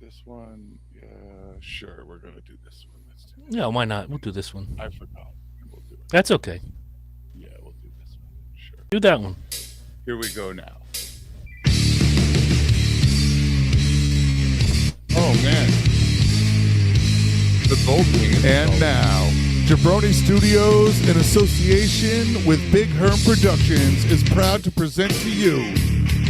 this one. Yeah, sure. We're gonna do this one. Let's do Yeah, this why one. not? We'll do this one. I forgot. We'll do it. That's okay. Yeah, we'll do this one. Sure. Do that one. Here we go now. Oh man, the gold wing. And now, Jabroni Studios, in association with Big Herm Productions, is proud to present to you,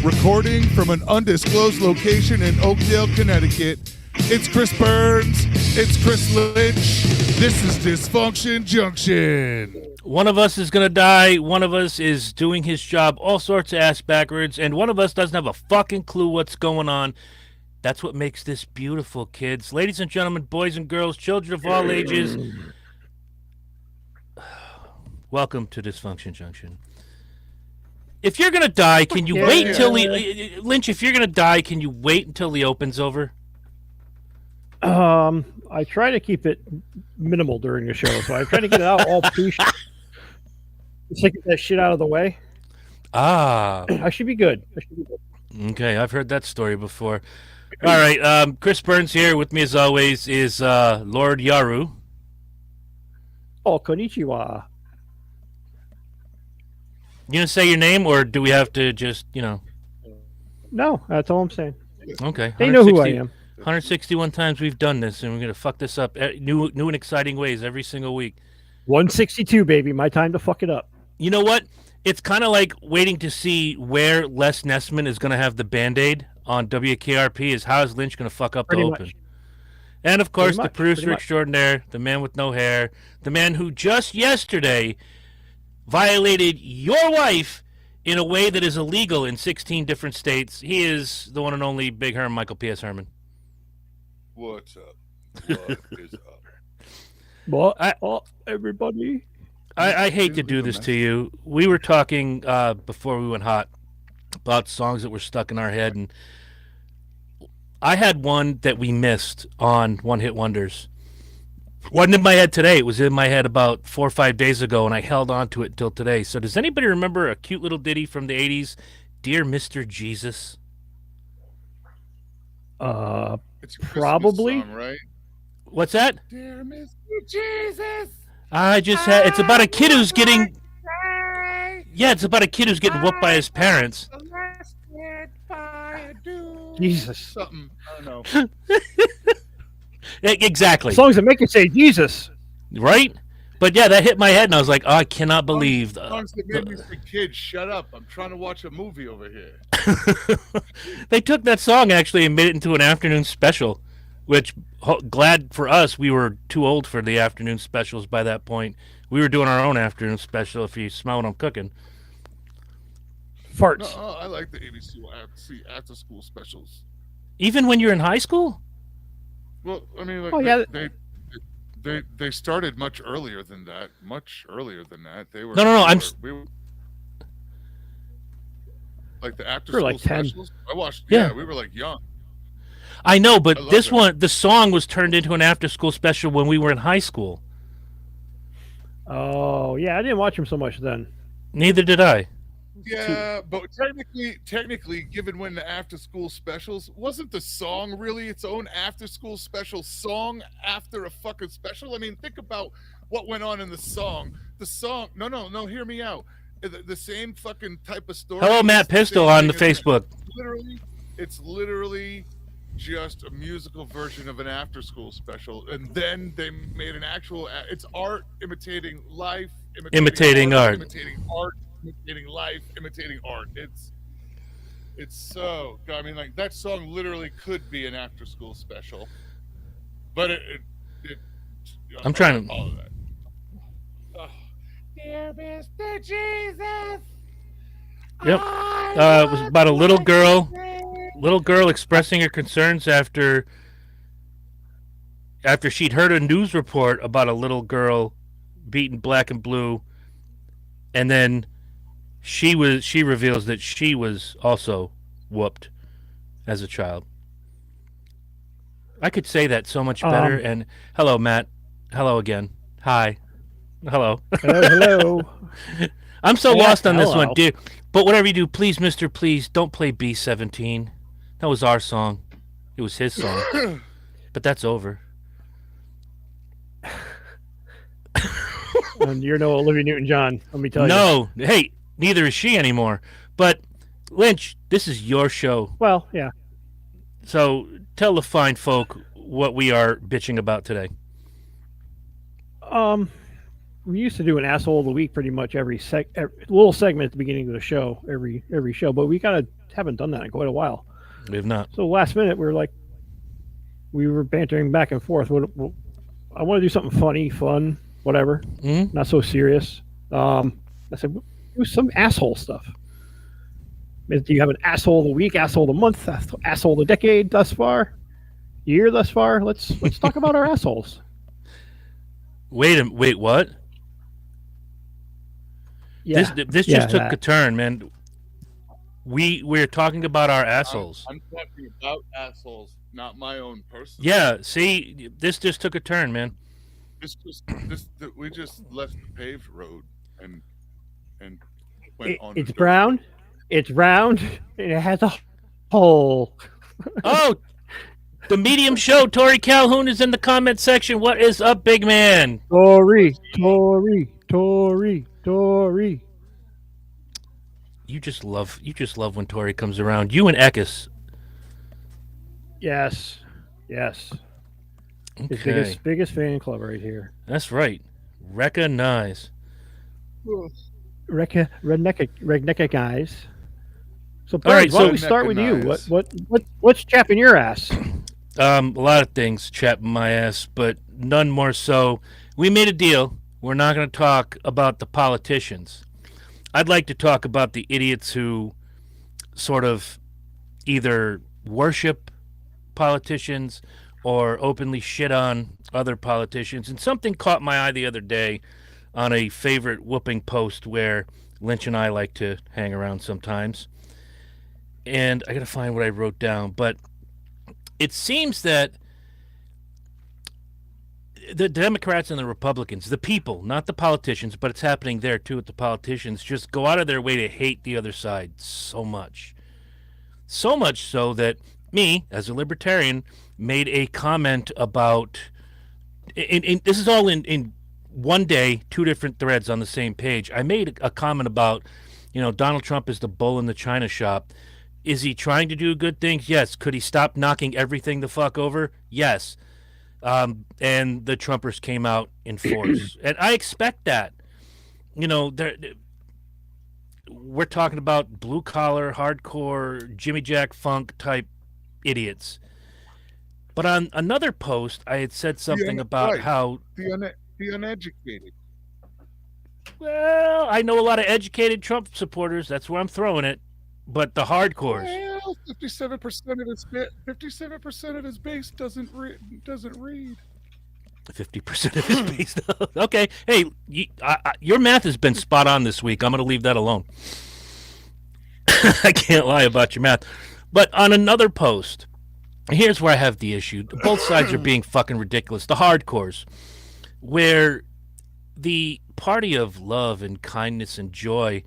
recording from an undisclosed location in Oakdale, Connecticut. It's Chris Burns. It's Chris Lynch. This is Dysfunction Junction. One of us is going to die. One of us is doing his job all sorts of ass backwards. And one of us doesn't have a fucking clue what's going on. That's what makes this beautiful, kids. Ladies and gentlemen, boys and girls, children of all ages, welcome to Dysfunction Junction. If you're going to die, can you wait until Lynch, if you're going to die, can you wait until the open's over? I try to keep it minimal during the show, so I try to get it out all pre-show. Just to get that shit out of the way. Ah. I should be good. Okay, I've heard that story before. All right, Chris Burns here. With me, as always, is Lord Yaru. Oh, konnichiwa. You gonna say your name, or do we have to just, No, that's all I'm saying. Okay. They know who I am. 161 times we've done this, and we're gonna fuck this up new and exciting ways every single week. 162, baby. My time to fuck it up. You know what? It's kind of like waiting to see where Les Nessman is gonna have the Band-Aid on WKRP. Is how is Lynch gonna fuck up Pretty the much. open? And of course, the producer pretty much. extraordinaire, the man with no hair, the man who just yesterday violated your wife in a way that is illegal in 16 different states. He is the one and only Big Herm, Michael P.S. Herman. What's up? What is up? What? Everybody? I hate to do this to you. We were talking before we went hot about songs that were stuck in our head, and I had one that we missed on One Hit Wonders. Wasn't in my head today. It was in my head about 4 or 5 days ago, and I held on to it until today. So does anybody remember a cute little ditty from the 80s, Dear Mr. Jesus? It's a Christmas Probably. song, right? What's that? Dear Mr. Jesus. It's about a kid who's getting... Yeah, it's about a kid who's getting whooped by his parents. Jesus. Something. I don't know. Exactly. Songs that make you say Jesus. Right? But yeah, that hit my head, and I was like, oh, I cannot believe... Songs that made me say, kid, shut up. I'm trying to watch a movie over here. They took that song, actually, and made it into an afternoon special, which, glad for us, we were too old for the afternoon specials by that point. We were doing our own afternoon special, if you smell what I'm cooking. Farts. No, I like the ABC after school specials. Even when you're in high school? Well, I mean, like, Oh, yeah. they started much earlier than that. Much earlier than that. They were. No, We were, like the after We were school like 10. specials. I watched. Yeah. Yeah, we were like young. I know, but love this it. one, the song was turned into an after-school special when we were in high school. Oh, yeah. I didn't watch him so much then. Neither did I. Yeah, but technically, given when the after school specials, wasn't the song really its own after school special song after a fucking special? I mean, think about what went on in the song. The song, no, hear me out. The same fucking type of story. Hello, Matt It's the Pistol same on the thing as- Facebook. It's literally just a musical version of an after school special, and then they made an actual. It's art imitating life, Imitating art. imitating art, imitating life, imitating art. It's so. I mean, like that song literally could be an after school special, but it I'm trying to- all of that. Oh. Dear Mr. Jesus. Yep. It was about a little girl expressing her concerns after she'd heard a news report about a little girl beaten black and blue, and then she reveals that she was also whooped as a child. I could say that so much better. And hello, Matt. Hello again. Hi. Hello. Hello. I'm so Yeah, lost on this hello. one, dude. But whatever you do, please, Mister, please don't play B-17. That was our song. It was his song. But that's over. And you're no Olivia Newton-John, let me tell you. No. Hey, neither is she anymore. But, Lynch, this is your show. Well, yeah. So tell the fine folk what we are bitching about today. We used to do an asshole of the week pretty much every little segment at the beginning of the show, every show, but we haven't done that in quite a while. We have not. So last minute we were bantering back and forth. I want to do something funny, fun, whatever, not so serious. I said, do some asshole stuff. Do you have an asshole of the week, asshole of the month, asshole of the decade thus far, year thus far? Let's talk about our assholes. Wait, what? Yeah. This just took a turn, man. We're talking about our assholes. I'm talking about assholes, not my own person. Yeah, see, this just took a turn, man. We just left the paved road and went on. It's brown, it's round, and it has a hole. Oh, the Medium Show. Tori Calhoun is in the comment section. What is up, big man? Tori. You just love when Tori comes around. You and Ekis. Yes. Okay. His biggest fan club right here. That's right. Recognize. Redneck guys. So, all right, why don't we start with you? What's chapping your ass? A lot of things chapping my ass, but none more so. We made a deal. We're not going to talk about the politicians. I'd like to talk about the idiots who sort of either worship politicians or openly shit on other politicians. And something caught my eye the other day on a favorite whooping post where Lynch and I like to hang around sometimes. And I got to find what I wrote down. But it seems that the Democrats and the Republicans, the people, not the politicians, but it's happening there too with the politicians, just go out of their way to hate the other side so much. So much so that me, as a libertarian, made a comment about, this is all in one day, two different threads on the same page. I made a comment about, Donald Trump is the bull in the china shop. Is he trying to do good things? Yes. Could he stop knocking everything the fuck over? Yes. And the Trumpers came out in force. And I expect that. We're talking about blue-collar, hardcore, Jimmy Jack Funk type idiots. But on another post, I had said something about how... The uneducated. Well, I know a lot of educated Trump supporters. That's where I'm throwing it. But the hardcores. Well, 57% of his base doesn't read. 50% of his base. Okay. Hey, your math has been spot on this week. I'm going to leave that alone. I can't lie about your math. But on another post, here's where I have the issue. Both sides are being fucking ridiculous. The hardcores, where the party of love and kindness and joy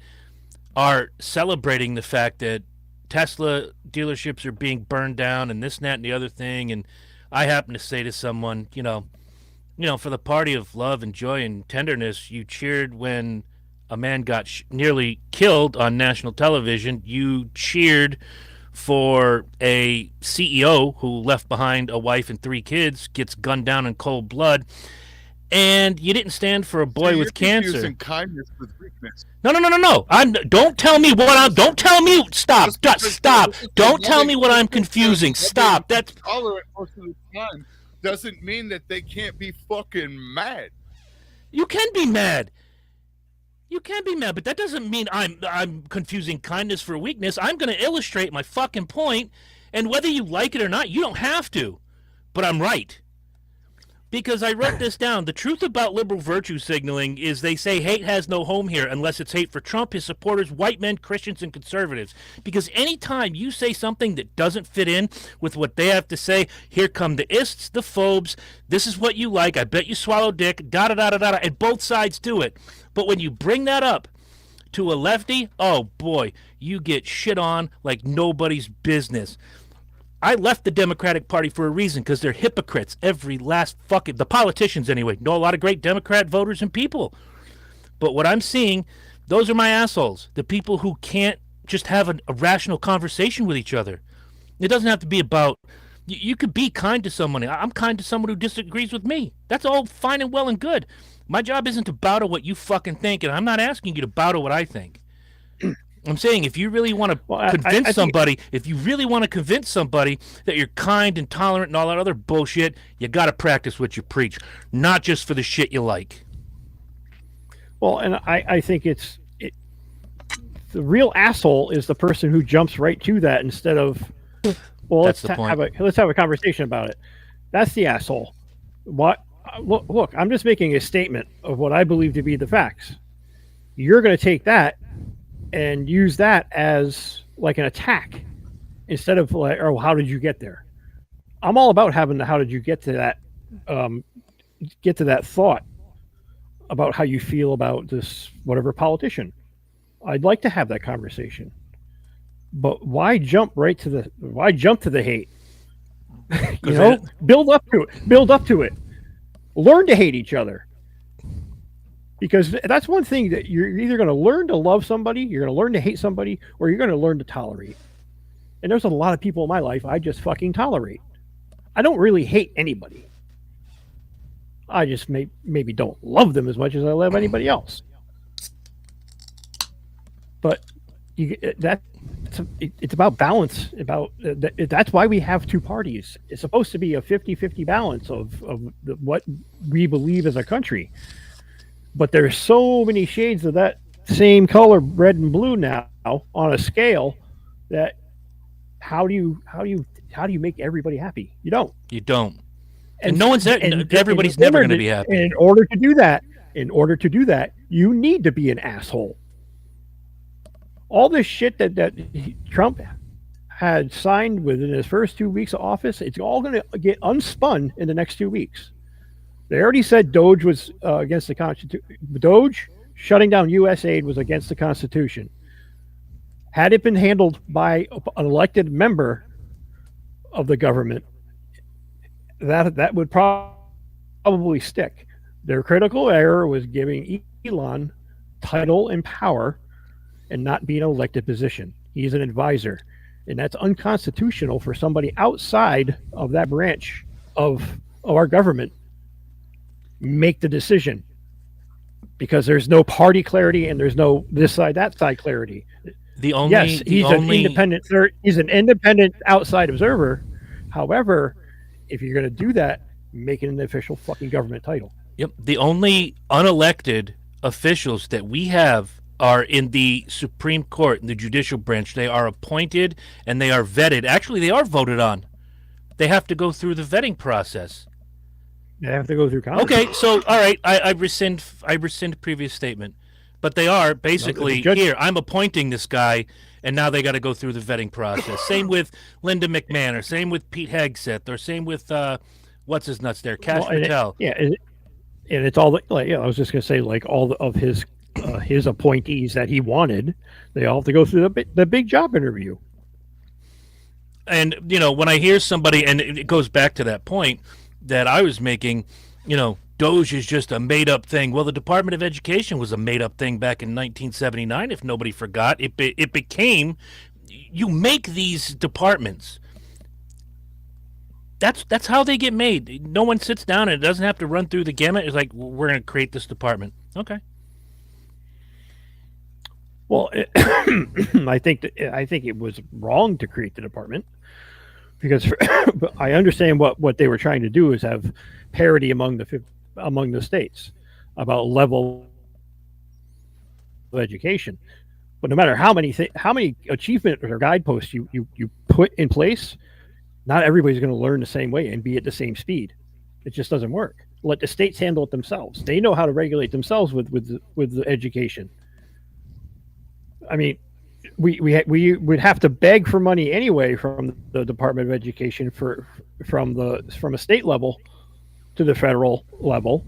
are celebrating the fact that Tesla dealerships are being burned down and this and that and the other thing. And I happen to say to someone, for the party of love and joy and tenderness, you cheered when a man got nearly killed on national television. You cheered for a CEO who left behind a wife and 3 kids, gets gunned down in cold blood. And you didn't stand for a boy with cancer. Kindness with weakness. No. Don't tell me what I'm. Don't tell me. Stop. Don't tell me what I'm confusing. Stop. That's tolerant most of the time. Doesn't mean that they can't be fucking mad. You can be mad. But that doesn't mean I'm confusing kindness for weakness. I'm going to illustrate my fucking point, and whether you like it or not, you don't have to. But I'm right. Because I wrote this down. The truth about liberal virtue signaling is they say hate has no home here unless it's hate for Trump, his supporters, white men, Christians, and conservatives. Because anytime you say something that doesn't fit in with what they have to say, here come the ists, the phobes, this is what you like, I bet you swallow dick, da-da-da-da-da, and both sides do it. But when you bring that up to a lefty, oh boy, you get shit on like nobody's business. I left the Democratic Party for a reason, because they're hypocrites. Every last fucking, the politicians anyway, know a lot of great Democrat voters and people. But what I'm seeing, those are my assholes. The people who can't just have a rational conversation with each other. It doesn't have to be about, you could be kind to someone. I'm kind to someone who disagrees with me. That's all fine and well and good. My job isn't to bow to what you fucking think, and I'm not asking you to bow to what I think. I'm saying if you really want to convince somebody, if you really want to convince somebody that you're kind and tolerant and all that other bullshit, you got to practice what you preach, not just for the shit you like. Well, and I think the real asshole is the person who jumps right to that instead of, well, let's have a conversation about it. That's the asshole. Look, I'm just making a statement of what I believe to be the facts. You're going to take that and use that as like an attack instead of like, oh, how did you get there? I'm all about having the how did you get to that thought about how you feel about this whatever politician. I'd like to have that conversation, but why jump to the hate? Build up to it. Learn to hate each other. Because that's one thing that you're either going to learn to love somebody, you're going to learn to hate somebody, or you're going to learn to tolerate. And there's a lot of people in my life I just fucking tolerate. I don't really hate anybody. I just maybe don't love them as much as I love anybody else. But it's about balance. That's why we have two parties. It's supposed to be a 50-50 balance of what we believe as a country. But there's so many shades of that same color, red and blue now, on a scale that how do you make everybody happy? You don't. You don't. And no one's everybody's never going to be happy. And in order to do that, you need to be an asshole. All this shit that Trump had signed within his first 2 weeks of office, it's all going to get unspun in the next 2 weeks. They already said Doge was against the Constitution. Doge shutting down U.S. aid was against the Constitution. Had it been handled by an elected member of the government, that would probably stick. Their critical error was giving Elon title and power and not being an elected position. He's an advisor, and that's unconstitutional for somebody outside of that branch of our government make the decision, because there's no party clarity and there's no this side that side clarity. He's an independent outside observer. However, if you're going to do that, make it an official fucking government title. Yep. The only unelected officials that we have are in the Supreme Court, in the judicial branch. They are appointed and they are vetted. Actually, they are voted on. They have to go through the vetting process. They have to go through Congress. Okay, so all right, I rescind previous statement. But they are basically here. I'm appointing this guy, and now they got to go through the vetting process. Same with Linda McMahon, or same with Pete Hegseth, or same with what's his nuts there, Kash Patel. And it's all like I was just gonna say, like all of his appointees that he wanted, they all have to go through the big job interview. And when I hear somebody, and it goes back to that point that I was making, Doge is just a made-up thing. Well, the Department of Education was a made-up thing back in 1979, if nobody forgot. It became, you make these departments. That's how they get made. No one sits down and it doesn't have to run through the gamut. It's like, we're going to create this department. Okay. Well, I think it was wrong to create the department, because I understand what they were trying to do is have parity among the states about level of education. But no matter how many achievement or guideposts you put in place, not everybody's going to learn the same way and be at the same speed. It just doesn't work. Let the states handle it themselves. They know how to regulate themselves with the education. I mean, we would have to beg for money anyway from the Department of Education from a state level to the federal level,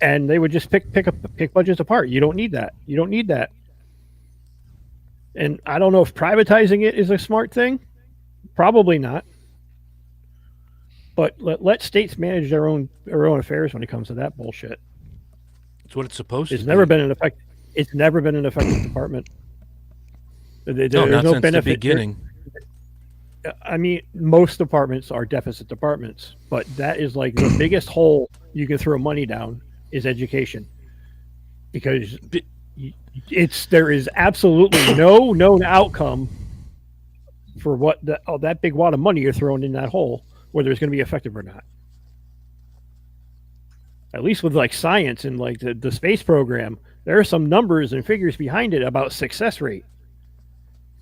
and they would just pick budgets apart. You don't need that. You don't need that. And I don't know if privatizing it is a smart thing. Probably not. But let states manage their own affairs when it comes to that bullshit. It's what it's supposed It's to never be. been an effect. It's never been an effective department. There's No, not no since the benefit. beginning. I mean, most departments are deficit departments, but that is like the biggest hole you can throw money down is education, because there is absolutely no known outcome for what that big wad of money you're throwing in that hole, whether it's going to be effective or not. At least with like science and like the space program, there are some numbers and figures behind it about success rate.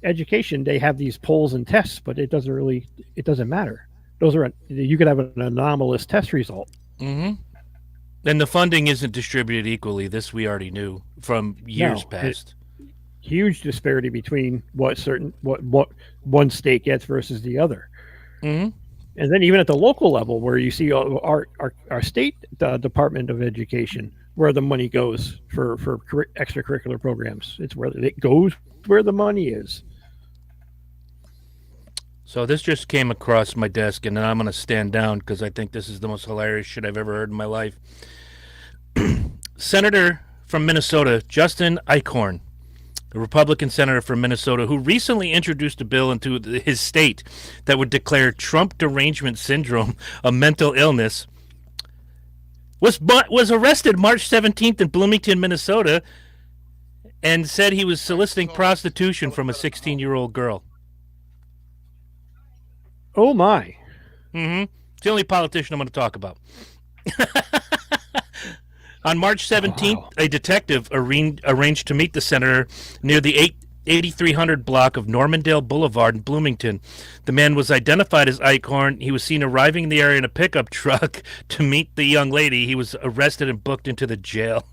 Education, they have these polls and tests, but it doesn't matter. You could have an anomalous test result. Mm-hmm. And the funding isn't distributed equally. This we already knew from years past. Huge disparity between what one state gets versus the other. Mm-hmm. And then even at the local level, where you see our state Department of Education, where the money goes for extracurricular programs, it's where it goes where the money is. So this just came across my desk, and then I'm going to stand down because I think this is the most hilarious shit I've ever heard in my life. Senator from Minnesota, Justin Eichhorn, a Republican senator from Minnesota who recently introduced a bill into his state that would declare Trump derangement syndrome a mental illness, was arrested March 17th in Bloomington, Minnesota, and said he was soliciting prostitution from a 16-year-old girl. Oh, my. Mm-hmm. It's the only politician I'm going to talk about. On March 17th, a detective arranged to meet the senator near the 8300 block of Normandale Boulevard in Bloomington. The man was identified as Eichhorn. He was seen arriving in the area in a pickup truck to meet the young lady. He was arrested and booked into the jail.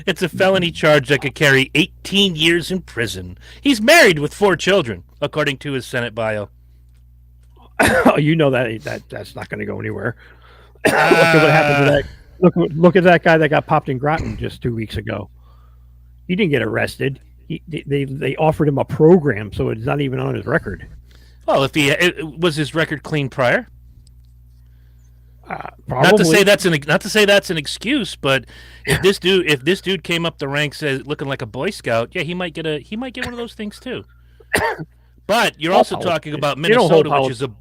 It's a felony charge that could carry 18 years in prison. He's married with 4 children, according to his Senate bio. You know that's not going to go anywhere. Look at what happened to that. Look at that guy that got popped in Groton just 2 weeks ago. He didn't get arrested. They offered him a program, so it's not even on his record. Well, was his record clean prior? Probably. Not to say that's an excuse, but if this dude came up the ranks looking like a Boy Scout, yeah, he might get one of those things too. But you're also talking about Minnesota,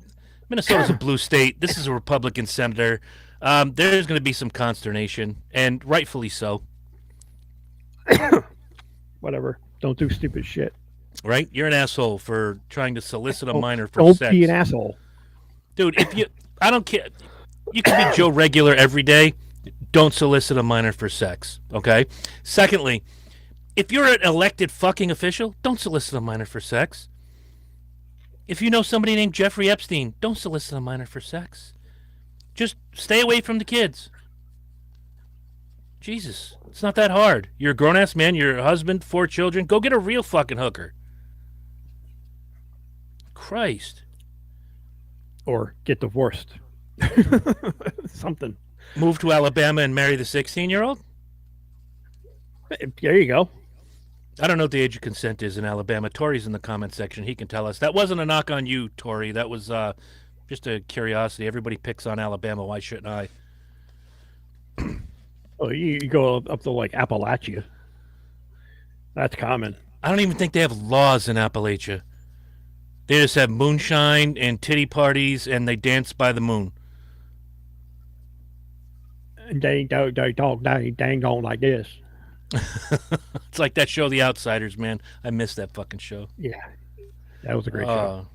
Minnesota's a blue state. This is a Republican senator. There's going to be some consternation, and rightfully so. Whatever. Don't do stupid shit. Right? You're an asshole for trying to solicit a minor for don't sex. Don't be an asshole. Dude, I don't care. You can be Joe Regular every day. Don't solicit a minor for sex, okay? Secondly, if you're an elected fucking official, don't solicit a minor for sex. If you know somebody named Jeffrey Epstein, don't solicit a minor for sex. Just stay away from the kids. Jesus, it's not that hard. You're a grown-ass man, you're a husband, 4 children. Go get a real fucking hooker. Christ. Or get divorced. Something. Move to Alabama and marry the 16-year-old? There you go. I don't know what the age of consent is in Alabama. Tori's in the comment section. He can tell us. That wasn't a knock on you, Tori. That was just a curiosity. Everybody picks on Alabama. Why shouldn't I? Oh, you go up to like Appalachia. That's common. I don't even think they have laws in Appalachia. They just have moonshine and titty parties, and they dance by the moon. They talk dang on like this. It's like that show, The Outsiders, man. I missed that fucking show. Yeah, that was a great show.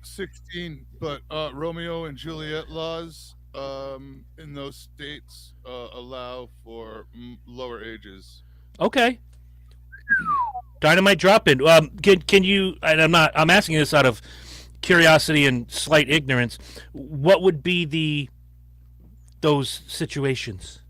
16, but Romeo and Juliet laws in those states allow for lower ages. Okay. Dynamite drop in. Can you? And I'm asking this out of curiosity and slight ignorance. What would be those situations?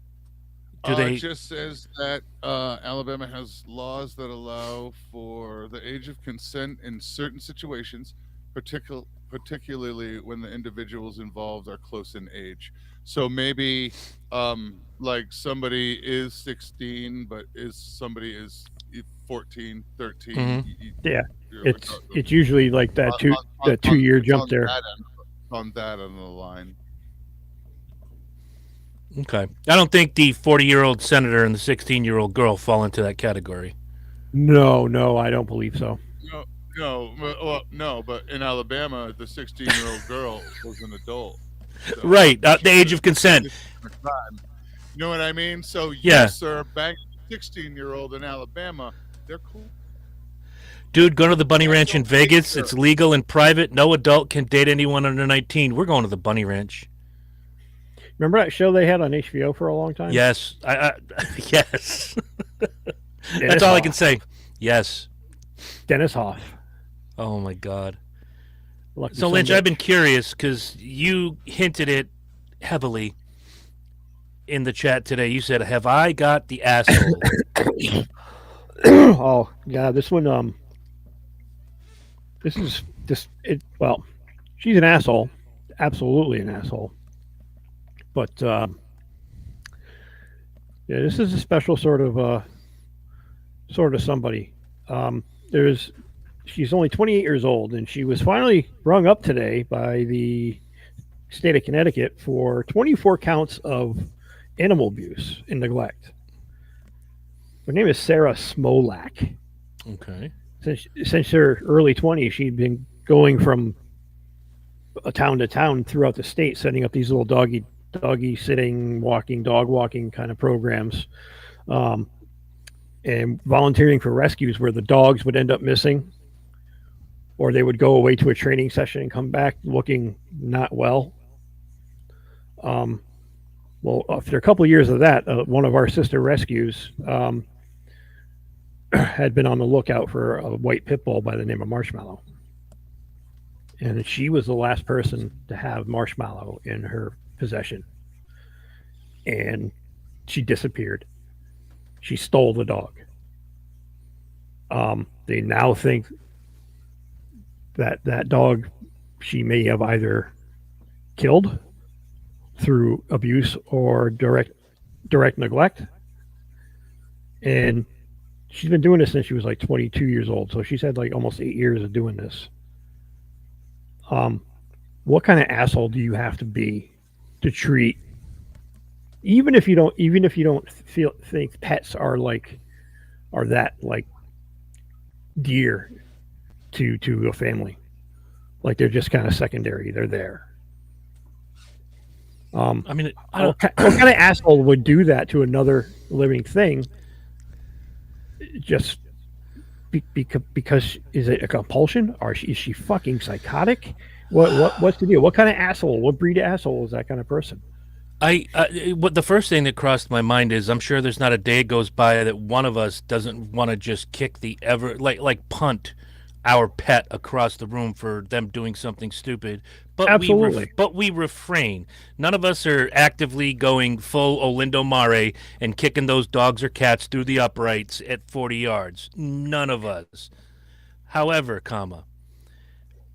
It just says that Alabama has laws that allow for the age of consent in certain situations, particularly when the individuals involved are close in age. So maybe like somebody is 16, but somebody is 14, 13. Mm-hmm. Yeah, it's usually like that 2 year jump there. on that on the line. Okay. I don't think the 40-year-old senator and the 16-year-old girl fall into that category. No, I don't believe so. No, but in Alabama, the 16-year-old girl was an adult. So right, the age of consent. You know what I mean? So yeah, sir, banging a 16-year-old in Alabama, they're cool. Dude, go to the Bunny Ranch in Vegas. It's legal and private. No adult can date anyone under 19. We're going to the Bunny Ranch. Remember that show they had on HBO for a long time? Yes. Yes. That's all I can say. Yes. Dennis Hoff. Oh, my God. So, Lynch, I've been curious because you hinted it heavily in the chat today. You said, have I got the asshole? Oh, yeah, this one, well, she's an asshole. Absolutely an asshole. But, yeah, this is a special sort of somebody. She's only 28 years old, and she was finally rung up today by the state of Connecticut for 24 counts of animal abuse and neglect. Her name is Sarah Smolak. Okay. Since her early 20s, she'd been going from town to town throughout the state, setting up these little doggy sitting, dog walking kind of programs, and volunteering for rescues where the dogs would end up missing, or they would go away to a training session and come back looking not well. Well, after a couple of years of that, one of our sister rescues had been on the lookout for a white pit bull by the name of Marshmallow. And she was the last person to have Marshmallow in her possession. And she disappeared. She stole the dog. They now think that dog she may have either killed through abuse or direct neglect. And she's been doing this since she was like 22 years old. So she's had like almost 8 years of doing this. What kind of asshole do you have to be to treat, even if you don't think pets are that like dear to a family, like they're just kind of secondary, they're there. I mean, what kind of asshole would do that to another living thing just because is it a compulsion, or is she fucking psychotic? What's the deal? What kind of asshole? What breed of asshole is that kind of person? What the first thing that crossed my mind is I'm sure there's not a day goes by that one of us doesn't want to just kick the punt our pet across the room for them doing something stupid. But absolutely, we refrain. None of us are actively going full Olindo Mare and kicking those dogs or cats through the uprights at 40 yards. None of us. However,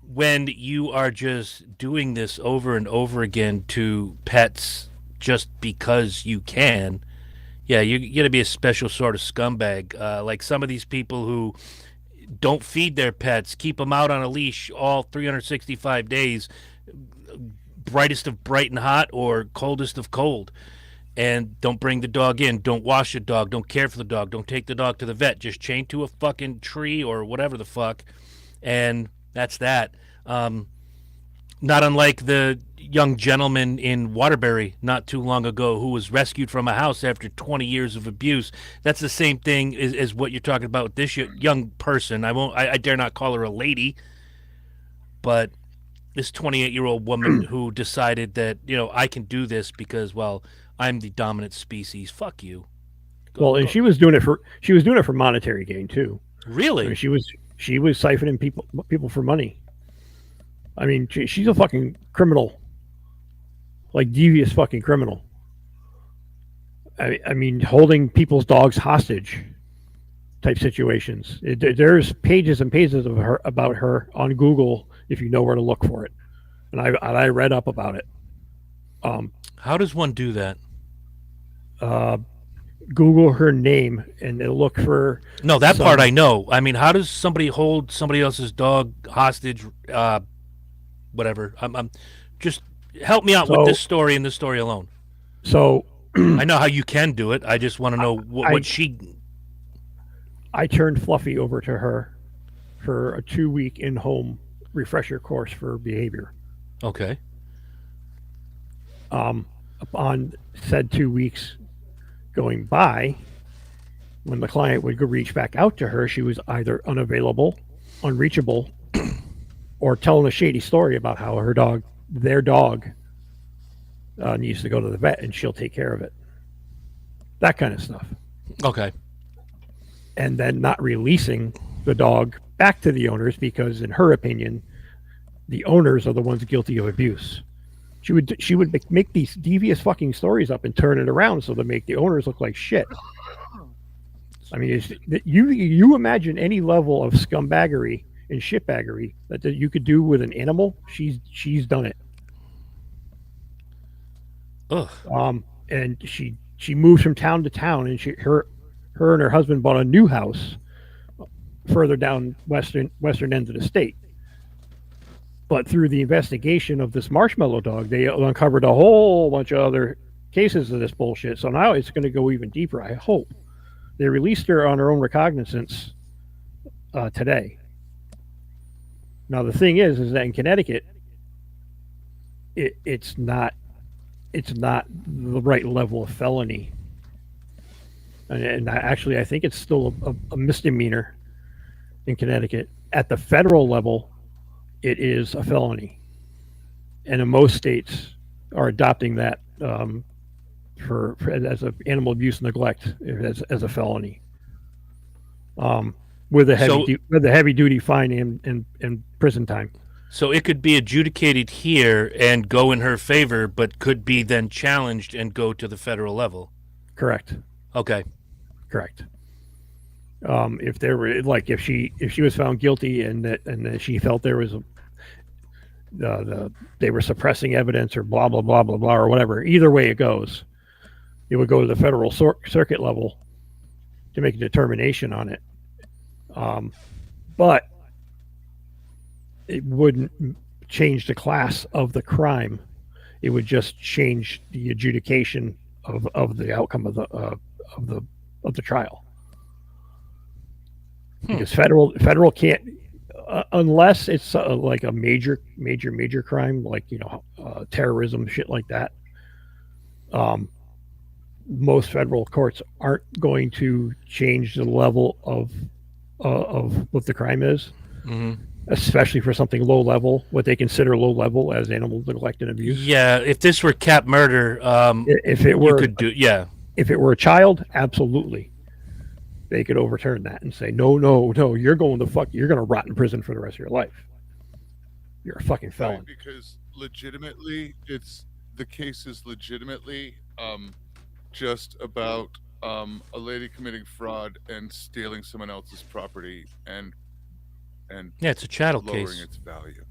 when you are just doing this over and over again to pets just because you can, yeah, you're going to be a special sort of scumbag. Like some of these people who don't feed their pets, keep them out on a leash all 365 days, brightest of bright and hot or coldest of cold, and don't bring the dog in, don't wash the dog, don't care for the dog, don't take the dog to the vet, just chain to a fucking tree or whatever the fuck, and that's that. Not unlike the young gentleman in Waterbury not too long ago who was rescued from a house after 20 years of abuse. That's the same thing as what you're talking about with this young person. I dare not call her a lady, but this 28-year-old woman who decided that, I can do this because, well, I'm the dominant species. Fuck you. And she was doing it for monetary gain too. Really? I mean, she was siphoning people for money. I mean, she's a fucking criminal, like devious fucking criminal. I mean, holding people's dogs hostage type situations. There's pages and pages of her about her on Google if you know where to look for it, and I read up about it. How does one do that? Google her name and look for. No, that part I know. I mean, how does somebody hold somebody else's dog hostage? Whatever. I'm Just help me out with this story and this story alone. So I know how you can do it. I just want to know what she. I turned Fluffy over to her for a 2-week in-home refresher course for behavior. Okay. Upon said 2 weeks going by, when the client would reach back out to her, she was either unavailable, unreachable, or telling a shady story about how their dog, needs to go to the vet and she'll take care of it. That kind of stuff. Okay. And then not releasing the dog back to the owners because, in her opinion, the owners are the ones guilty of abuse. She would make these devious fucking stories up and turn it around so to make the owners look like shit. I mean, you imagine any level of scumbaggery and shitbaggery that you could do with an animal. She's done it. Ugh. And she moves from town to town, and her and her husband bought a new house further down western end of the state. But through the investigation of this marshmallow dog, they uncovered a whole bunch of other cases of this bullshit. So now it's going to go even deeper, I hope. They released her on her own recognizance today. Now the thing is that in Connecticut, it's not the right level of felony, and actually I think it's still a misdemeanor in Connecticut. At the federal level, it is a felony, and in most states are adopting that for as a animal abuse neglect as a felony, with a heavy duty fine and prison time. So it could be adjudicated here and go in her favor, but could be then challenged and go to the federal level. Correct. Okay. Correct. If there were if she was found guilty and that she felt there was they were suppressing evidence or blah blah blah blah blah or whatever. Either way it goes, it would go to the federal circuit level to make a determination on it. But it wouldn't change the class of the crime. It would just change the adjudication of the outcome of the trial. Because federal can't, unless it's like a major crime, like terrorism, shit like that. Most federal courts aren't going to change the level of what the crime is. Mm-hmm. Especially for something low level, what they consider low level as animal neglect and abuse. Yeah, if this were cat murder, if it were, you could do. Yeah, if it were a child, absolutely, they could overturn that and say, no, you're going to rot in prison for the rest of your life. You're a fucking felon. Right, because legitimately, the case is legitimately just about a lady committing fraud and stealing someone else's property and yeah, it's a chattel lowering case. Its value.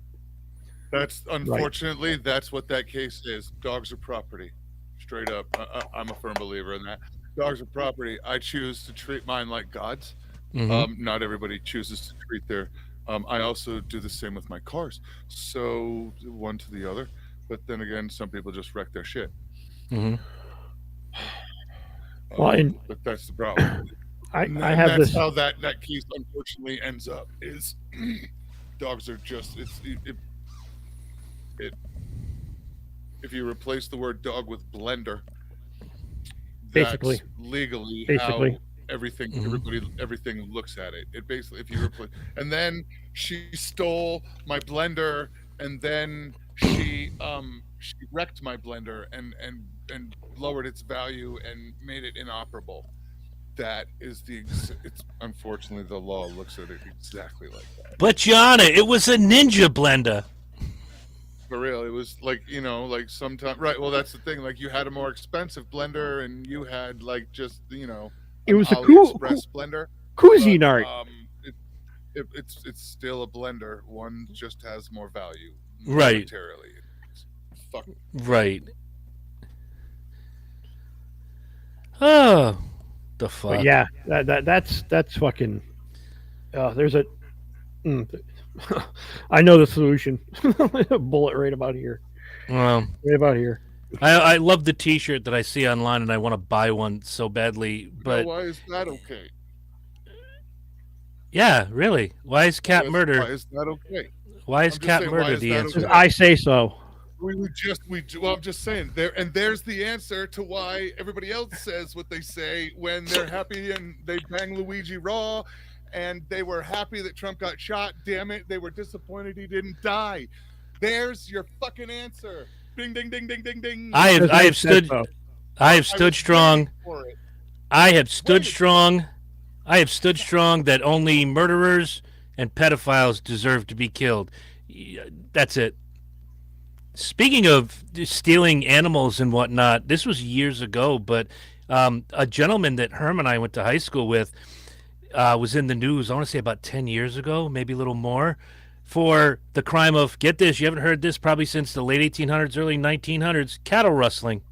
That's unfortunately that's what that case is. Dogs are property, straight up. I'm a firm believer in that. Dogs are property. I choose to treat mine like gods. Mm-hmm. Not everybody chooses to treat their. I also do the same with my cars. So one to the other. But then again, some people just wreck their shit. Mm-hmm. But that's the problem. I have that's this. How that case unfortunately ends up is dogs are just if you replace the word dog with blender, basically legally how everything everything looks at it. It basically if you replace and then she stole my blender and then she wrecked my blender and lowered its value and made it inoperable. That is it's unfortunately the law looks at it exactly like that. But Gianna, it was a ninja blender. For real, it was like sometimes right. Well, that's the thing. Like you had a more expensive blender, and you had like just it was a AliExpress blender. Cuisinart. It's still a blender. One just has more value. Right. Fuck. Right. Oh. The fuck? But yeah, that's fucking. There's a. I know the solution. Bullet right about here. Well, Right about here. I love the T-shirt that I see online, and I want to buy one so badly. But why is that okay? yeah, really, why is cat murder? Why is that okay? Why is I'm just cat saying, why murder is the that answer? okay? I say so. Well, I'm just saying there's the answer to why everybody else says what they say when they're happy and they bang Luigi Raw, and they were happy that Trump got shot. Damn it, they were disappointed he didn't die. There's your fucking answer. Ding ding ding ding ding ding. I have stood strong. I have stood strong. I have stood strong that only murderers and pedophiles deserve to be killed. That's it. Speaking of stealing animals and whatnot, this was years ago, but a gentleman that Herm and I went to high school with was in the news, I want to say about 10 years ago, maybe a little more, for the crime of, get this, you haven't heard this probably since the late 1800s, early 1900s, cattle rustling.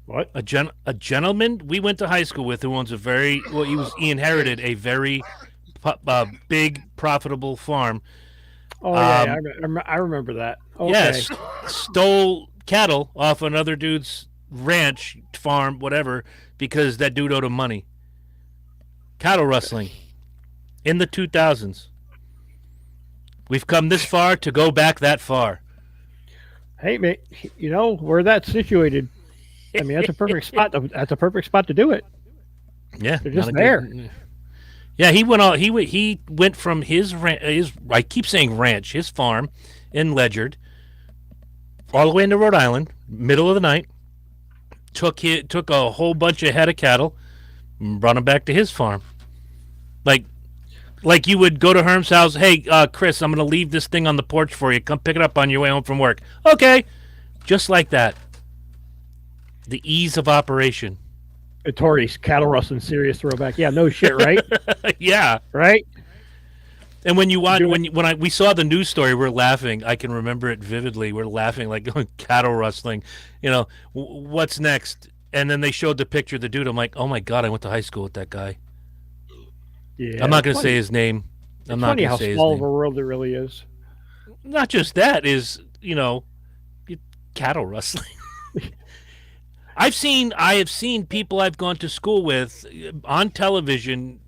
What? A gentleman we went to high school with who owns he inherited a very big, profitable farm. Oh, yeah, I remember that. Okay. Yes, stole cattle off another dude's ranch, farm, whatever, because that dude owed him money. Cattle rustling in the 2000s. We've come this far to go back that far. Hey, mate, where that's situated. I mean, that's a perfect spot. That's a perfect spot to do it. Yeah, they're just there. Yeah, he went from his I keep saying ranch, his farm in Ledyard, all the way into Rhode Island, middle of the night. Took a whole bunch of head of cattle, and brought them back to his farm. Like you would go to Herm's house. Hey, Chris, I'm going to leave this thing on the porch for you. Come pick it up on your way home from work. Okay, just like that. The ease of operation. Tori's cattle rustling, serious throwback. Yeah, no shit, right? Yeah, right. And when we saw the news story, we're laughing. I can remember it vividly. We're laughing like cattle rustling. What's next? And then they showed the picture of the dude. I'm like, oh my god, I went to high school with that guy. Yeah, I'm not going to say his name. I'm not going to say his name. Funny how small of a world it really is. Not just that is, cattle rustling. I have seen people I've gone to school with on television,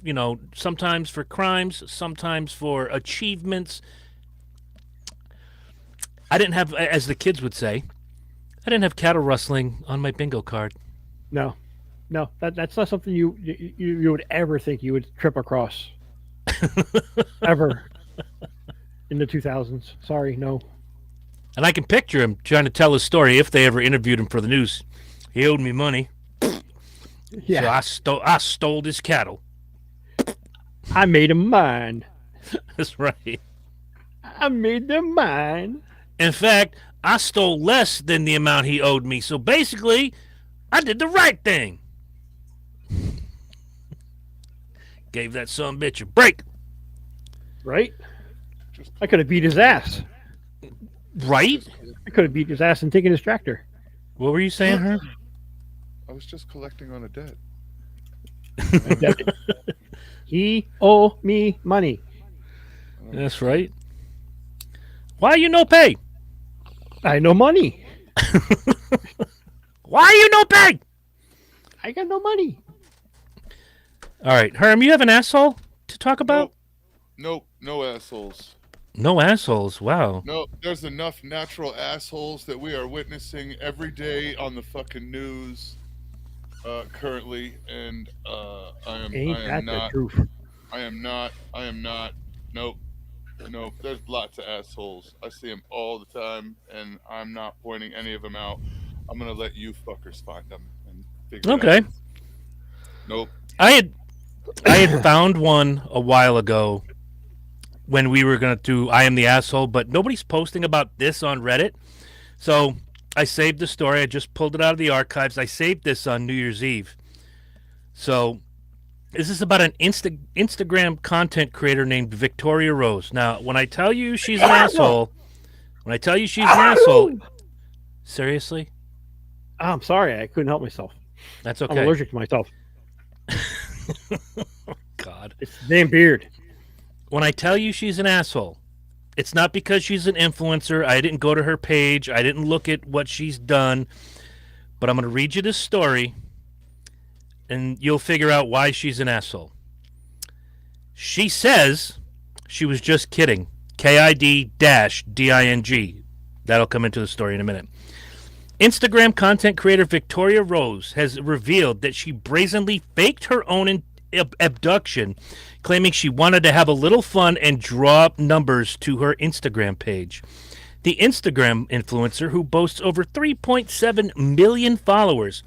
sometimes for crimes, sometimes for achievements. I didn't have, as the kids would say, I didn't have cattle rustling on my bingo card. No, that's not something you would ever think you would trip across. Ever. In the 2000s. Sorry, no. And I can picture him trying to tell his story if they ever interviewed him for the news. He owed me money. Yeah. So I stole his cattle. I made him mine. That's right. I made them mine. In fact, I stole less than the amount he owed me. So basically, I did the right thing. Gave that son of a bitch a break. Right? I could have beat his ass. Right? I could have beat his ass and taken his tractor. What were you saying, Herb? I was just collecting on a debt. He owe me money. That's right. Why you no pay? I no money. Why you no pay? I got no money. All right, Herm, you have an asshole to talk about? Nope, no assholes. No assholes. Wow. No, there's enough natural assholes that we are witnessing every day on the fucking news currently, and I am not. Nope. There's lots of assholes. I see them all the time, and I'm not pointing any of them out. I'm gonna let you fuckers find them and figure it out. Nope. I had found one a while ago when we were going to do I Am the Asshole, but nobody's posting about this on Reddit. So I saved the story. I just pulled it out of the archives. I saved this on New Year's Eve. So this is about an Instagram content creator named Victoria Rose. Now, when I tell you she's an asshole, seriously? I'm sorry. I couldn't help myself. That's okay. I'm allergic to myself. God. It's the damn beard. When I tell you she's an asshole, It's not because she's an influencer. I didn't go to her page. I didn't look at what she's done. But I'm going to read you this story, and you'll figure out why she's an asshole. She says she was just kidding. KID-DING. That'll come into the story in a minute. Instagram content creator Victoria Rose has revealed that she brazenly faked her own abduction, claiming she wanted to have a little fun and draw up numbers to her Instagram page. The Instagram influencer, who boasts over 3.7 million followers,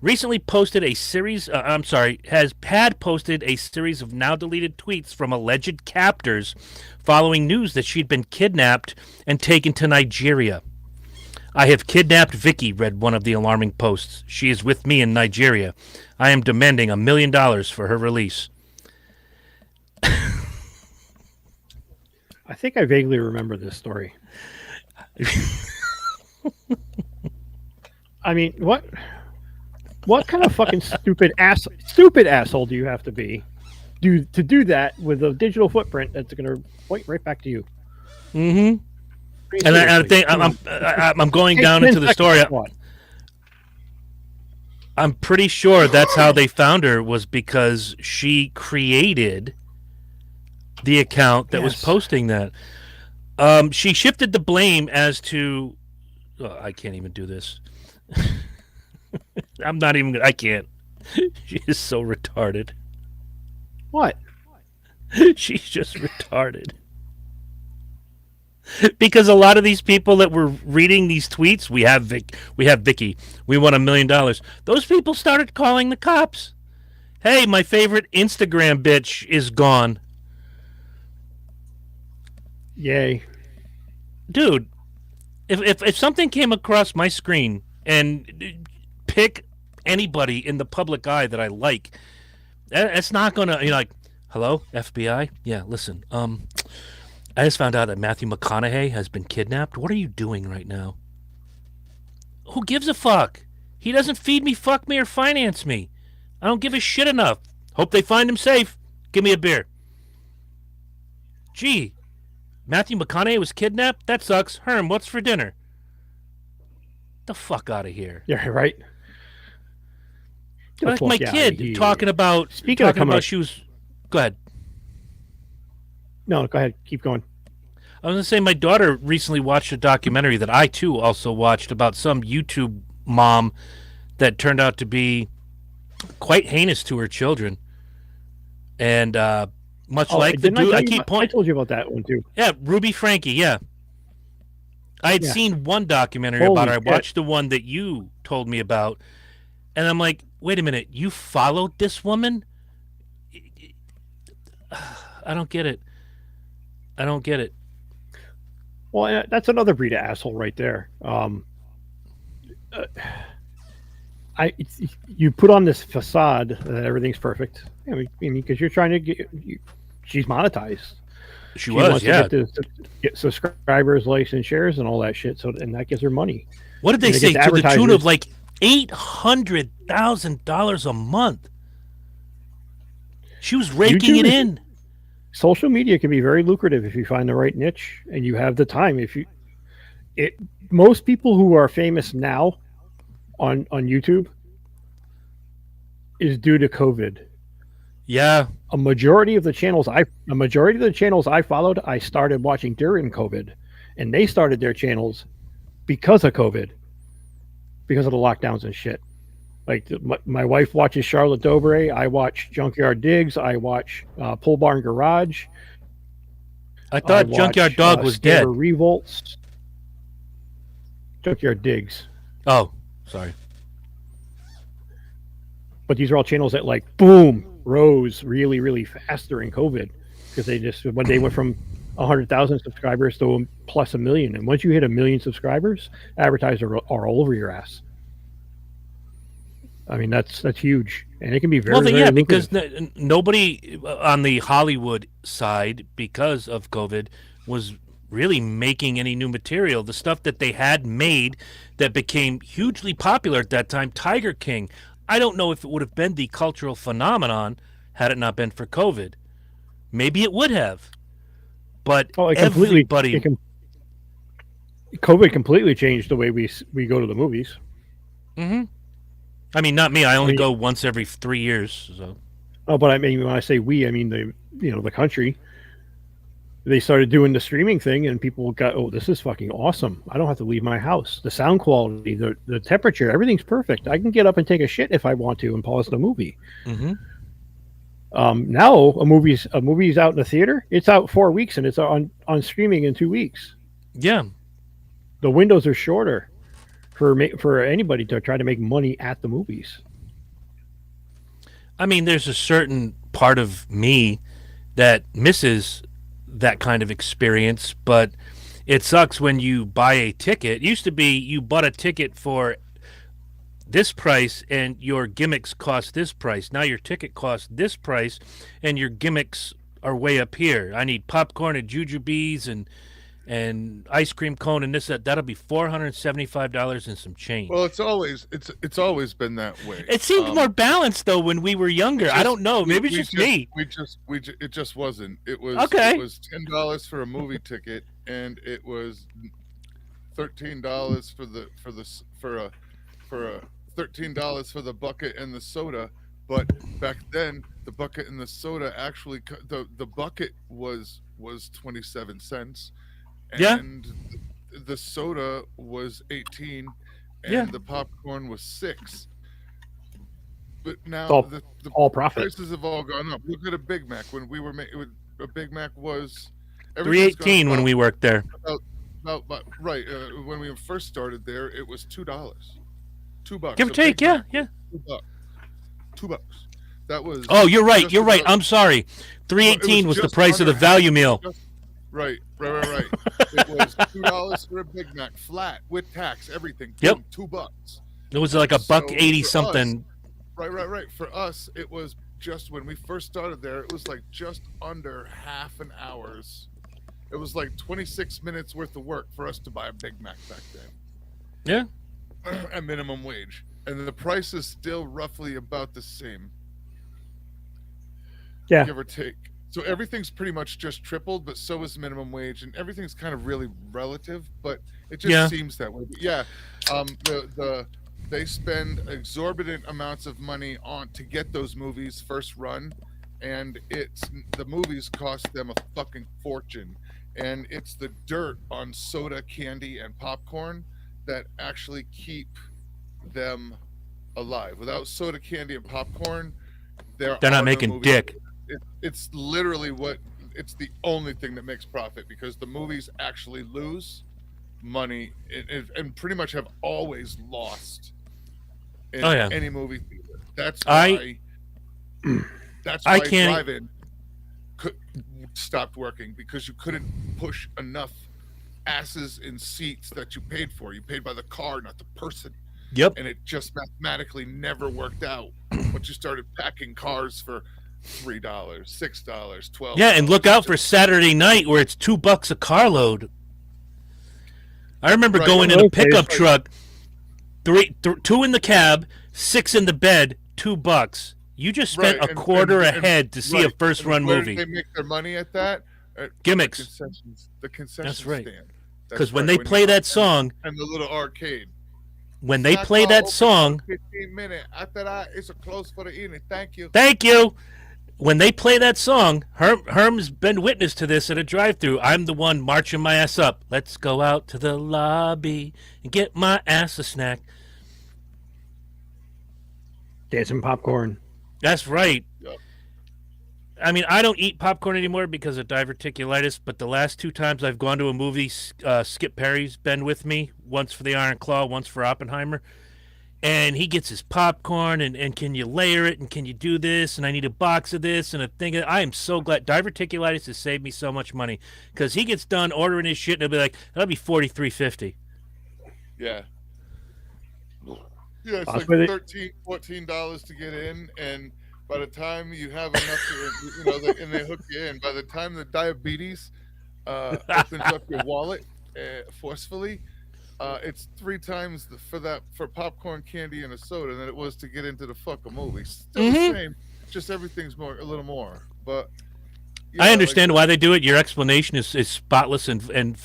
recently posted a series, had posted a series of now deleted tweets from alleged captors following news that she'd been kidnapped and taken to Nigeria. I have kidnapped Vicky, read one of the alarming posts. She is with me in Nigeria. I am demanding $1 million for her release. I think I vaguely remember this story. I mean, what kind of fucking stupid asshole do you have to be to do that with a digital footprint that's going to point right back to you? Mm-hmm. And I think I'm going down into the story. I'm pretty sure that's how they found her, was because she created the account that was posting that. She shifted the blame as to... Oh, I can't even do this. I can't. She is so retarded. What? She's just retarded. Because a lot of these people that were reading these tweets, we have Vicky, we want $1 million. Those people started calling the cops. Hey, my favorite Instagram bitch is gone. Yay. Dude, if something came across my screen and pick anybody in the public eye that I like, it's not gonna, like, hello, FBI? Yeah, listen, I just found out that Matthew McConaughey has been kidnapped. What are you doing right now? Who gives a fuck? He doesn't feed me, fuck me, or finance me. I don't give a shit enough. Hope they find him safe. Give me a beer. Gee, Matthew McConaughey was kidnapped? That sucks. Herm, what's for dinner? The fuck out of here. Yeah, right. Like my kid talking about... she was... Go ahead. No, go ahead. Keep going. I was going to say, my daughter recently watched a documentary that I, too, also watched about some YouTube mom that turned out to be quite heinous to her children. And much like the dude... I told you about that one, too. Yeah, Ruby Frankie, yeah. I had seen one documentary about her. I watched the one that you told me about. And I'm like, wait a minute, you followed this woman? I don't get it. Well, that's another breed of asshole right there. You put on this facade that everything's perfect. I mean, because you're trying to get. She's monetized. She wants to get subscribers, likes, and shares, and all that shit. So, and that gives her money. What did they say, to the tune of like $800,000 a month? She was raking it in. Social media can be very lucrative if you find the right niche and you have the time. Most people who are famous now on YouTube is due to COVID. Yeah. A majority of the channels I followed, I started watching during COVID, and they started their channels because of COVID, because of the lockdowns and shit. Like my wife watches Charlotte Dobre. I watch Junkyard Digs. I watch Pole Barn Garage. I thought Junkyard Dog was dead. Revolts. Junkyard Digs. Oh, sorry. But these are all channels that rose really, really fast during COVID, because when they went from 100,000 subscribers to plus 1 million, and once you hit 1 million subscribers, advertisers are all over your ass. I mean, that's huge, and it can be very lucrative. Because nobody on the Hollywood side, because of COVID, was really making any new material. The stuff that they had made that became hugely popular at that time, Tiger King, I don't know if it would have been the cultural phenomenon had it not been for COVID. Maybe it would have. but Oh, everybody. COVID completely changed the way we go to the movies. I mean, not me. I only go once every 3 years. So. Oh, but I mean, when I say we, I mean the country. They started doing the streaming thing, and people got, oh, this is fucking awesome. I don't have to leave my house. The sound quality, the temperature, everything's perfect. I can get up and take a shit if I want to and pause the movie. Now a movie's out in the theater. It's out 4 weeks, and it's on streaming in 2 weeks. Yeah, the windows are shorter for anybody to try to make money at the movies. I mean, there's a certain part of me that misses that kind of experience, but it sucks when you buy a ticket. It used to be you bought a ticket for this price and your gimmicks cost this price. Now your ticket costs this price and your gimmicks are way up here. I need popcorn and jujubes and ice cream cone and this that'll be $475 and some change. Well, it's always been that way. It seemed more balanced though when we were younger. I don't know. Maybe it's just me. It just wasn't. It was okay. It was $10 for a movie ticket, and it was $13 for $13 for the bucket and the soda. But back then, the bucket and the soda actually the bucket was 27 cents. And the soda was 18, and the popcorn was 6. But now all profit. Prices have all gone up. Look at a Big Mac. When we were a Big Mac was $3.18 when we worked there. Right. When we first started there, it was $2. $2. Give or take, yeah. $2. That was. Oh, you're right. You're right. I'm sorry. $3.18 was the price of the value meal. Right. It was $2 for a Big Mac, flat with tax, everything. Yep. $2. It was like $1.80 something. Right. For us, it was just when we first started there. It was like just under half an hour's. It was like 26 minutes worth of work for us to buy a Big Mac back then. Yeah. At minimum wage, and the price is still roughly about the same. Yeah. Give or take. So everything's pretty much just tripled, but so is minimum wage, and everything's kind of really relative, but it just seems that way. But yeah, they spend exorbitant amounts of money on to get those movies first run, and the movies cost them a fucking fortune, and it's the dirt on soda, candy, and popcorn that actually keep them alive. Without soda, candy, and popcorn, they're not making dick. It's literally it's the only thing that makes profit, because the movies actually lose money and pretty much have always lost in any movie theater. That's why drive-in stopped working, because you couldn't push enough asses in seats that you paid for. You paid by the car, not the person. Yep. And it just mathematically never worked out once you started packing cars for $3, $6, $12. Yeah, and look out for Saturday night where it's $2 a carload. I remember going in a pickup truck, two in the cab, 6 in the bed, $2. You just spent a quarter a head to see a first run movie. They make their money at that. Gimmicks. The concession That's right. stand. Because when they play that song, and the little arcade. When they play that song, 15 minutes after that, it's a close for the evening. Thank you. When they play that song, Herm's been witness to this at a drive-thru. I'm the one marching my ass up. Let's go out to the lobby and get my ass a snack. Dancing popcorn. That's right. Yep. I mean, I don't eat popcorn anymore because of diverticulitis, but the last 2 times I've gone to a movie, Skip Perry's been with me, once for the Iron Claw, once for Oppenheimer. And he gets his popcorn, and can you layer it, and can you do this, and I need a box of this, and a thing. I am so glad. Diverticulitis has saved me so much money, because he gets done ordering his shit, and he'll be like, that'll be $43.50. Yeah. Yeah, it's like $13, $14 to get in, and by the time you have enough and they hook you in, by the time the diabetes opens up your wallet forcefully, it's 3 times for popcorn, candy, and a soda than it was to get into the fucking movie. Still the same, just everything's a little more. But I understand why they do it. Your explanation is spotless and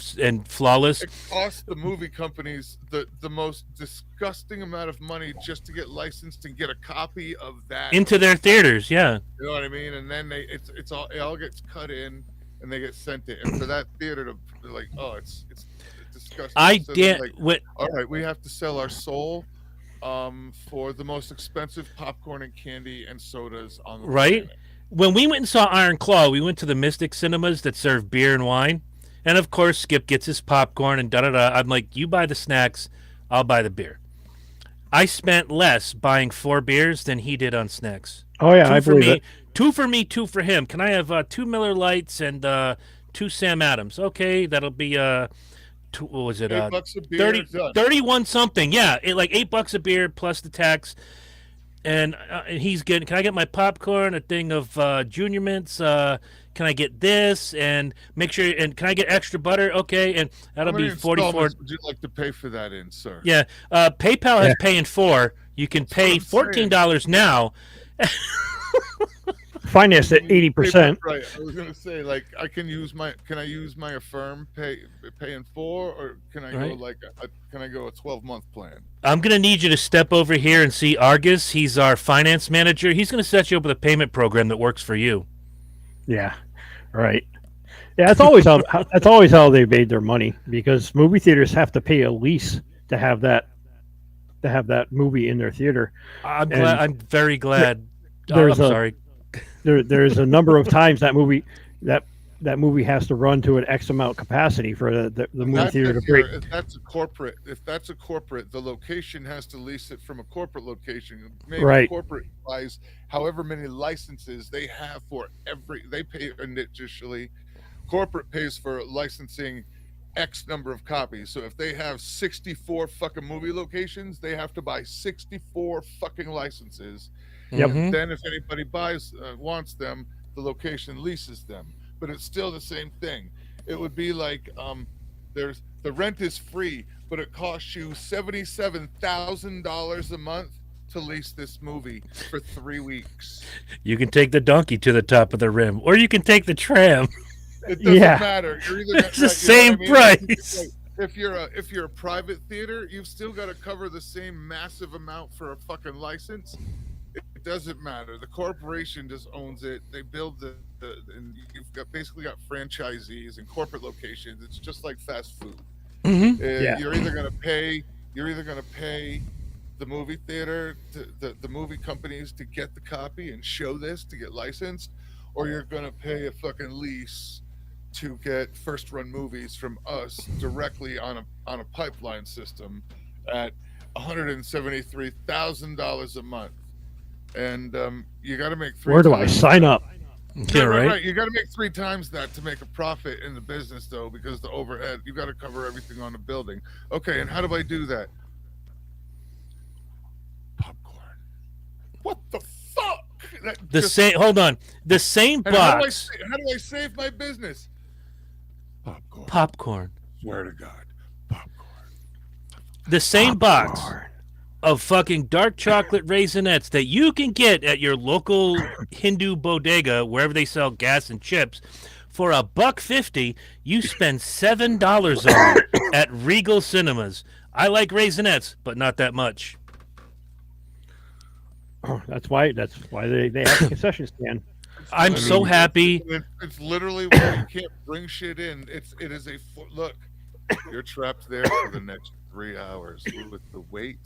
flawless. It costs the movie companies the most disgusting amount of money just to get licensed and get a copy of that into their theaters. Yeah, you know what I mean. And then it all gets cut in and they get sent it. And for that theater to like, oh, it's disgusting. All right, we have to sell our soul for the most expensive popcorn and candy and sodas on the planet. When we went and saw Iron Claw, we went to the Mystic Cinemas that serve beer and wine. And of course, Skip gets his popcorn and da-da-da. I'm like, you buy the snacks, I'll buy the beer. I spent less buying 4 beers than he did on snacks. Oh, yeah, I believe it. 2 for me, 2 for him. Can I have 2 Miller Lights and 2 Sam Adams? Okay, that'll be, what was it? $8 a beer, 31 something. Yeah, like $8 a beer plus the tax. And he's getting, can I get my popcorn, a thing of Junior Mints? Can I get this? And make sure, and can I get extra butter? Okay, and that'll be 44. Would you like to pay for that in, sir? Yeah, PayPal has pay in 4. You can pay $14 now. Financed at 80%. Right. I was gonna say, like, can I use my Affirm pay in 4, or can I go a 12-month plan? I'm gonna need you to step over here and see Argus. He's our finance manager. He's gonna set you up with a payment program that works for you. Yeah, right. Yeah, that's always how they made their money, because movie theaters have to pay a lease to have that movie in their theater. I'm very glad. I'm sorry. There's a number of times that movie has to run to an X amount capacity for the movie theater to break. If that's a corporate, the location has to lease it from a corporate location. Maybe right. Corporate buys however many licenses they have for they pay initially. Corporate pays for licensing X number of copies. So if they have 64 fucking movie locations, they have to buy 64 fucking licenses. Yep. Mm-hmm. Then if anybody wants them, the location leases them. But it's still the same thing. It would be like the rent is free, but it costs you $77,000 a month to lease this movie for 3 weeks. You can take the donkey to the top of the rim, or you can take the tram. It doesn't matter. You're either it's the same price. If you're a private theater, you've still got to cover the same massive amount for a fucking license. It doesn't matter. The corporation just owns it. They build and you've basically got franchisees and corporate locations. It's just like fast food. Mm-hmm. You're either gonna pay the movie theater, the movie companies to get the copy and show this to get licensed, or you're gonna pay a fucking lease to get first run movies from us directly on a pipeline system at $173,000 a month. And you got to make 3 Where do times I sign up? Yeah, right. You got to make 3 times that to make a profit in the business, though, because the overhead, you got to cover everything on the building. Okay, and how do I do that? Popcorn. What the fuck? Hold on. The same box. How do I save my business? Popcorn. Swear to God, popcorn. The same box of fucking dark chocolate Raisinets that you can get at your local Hindu bodega, wherever they sell gas and chips, for $1.50. You spend $7 on at Regal Cinemas. I like Raisinets, but not that much. Oh, that's why they have a concession stand. I'm so happy. It's literally where you can't bring shit in. It is look. You're trapped there for the next 3 hours with the wait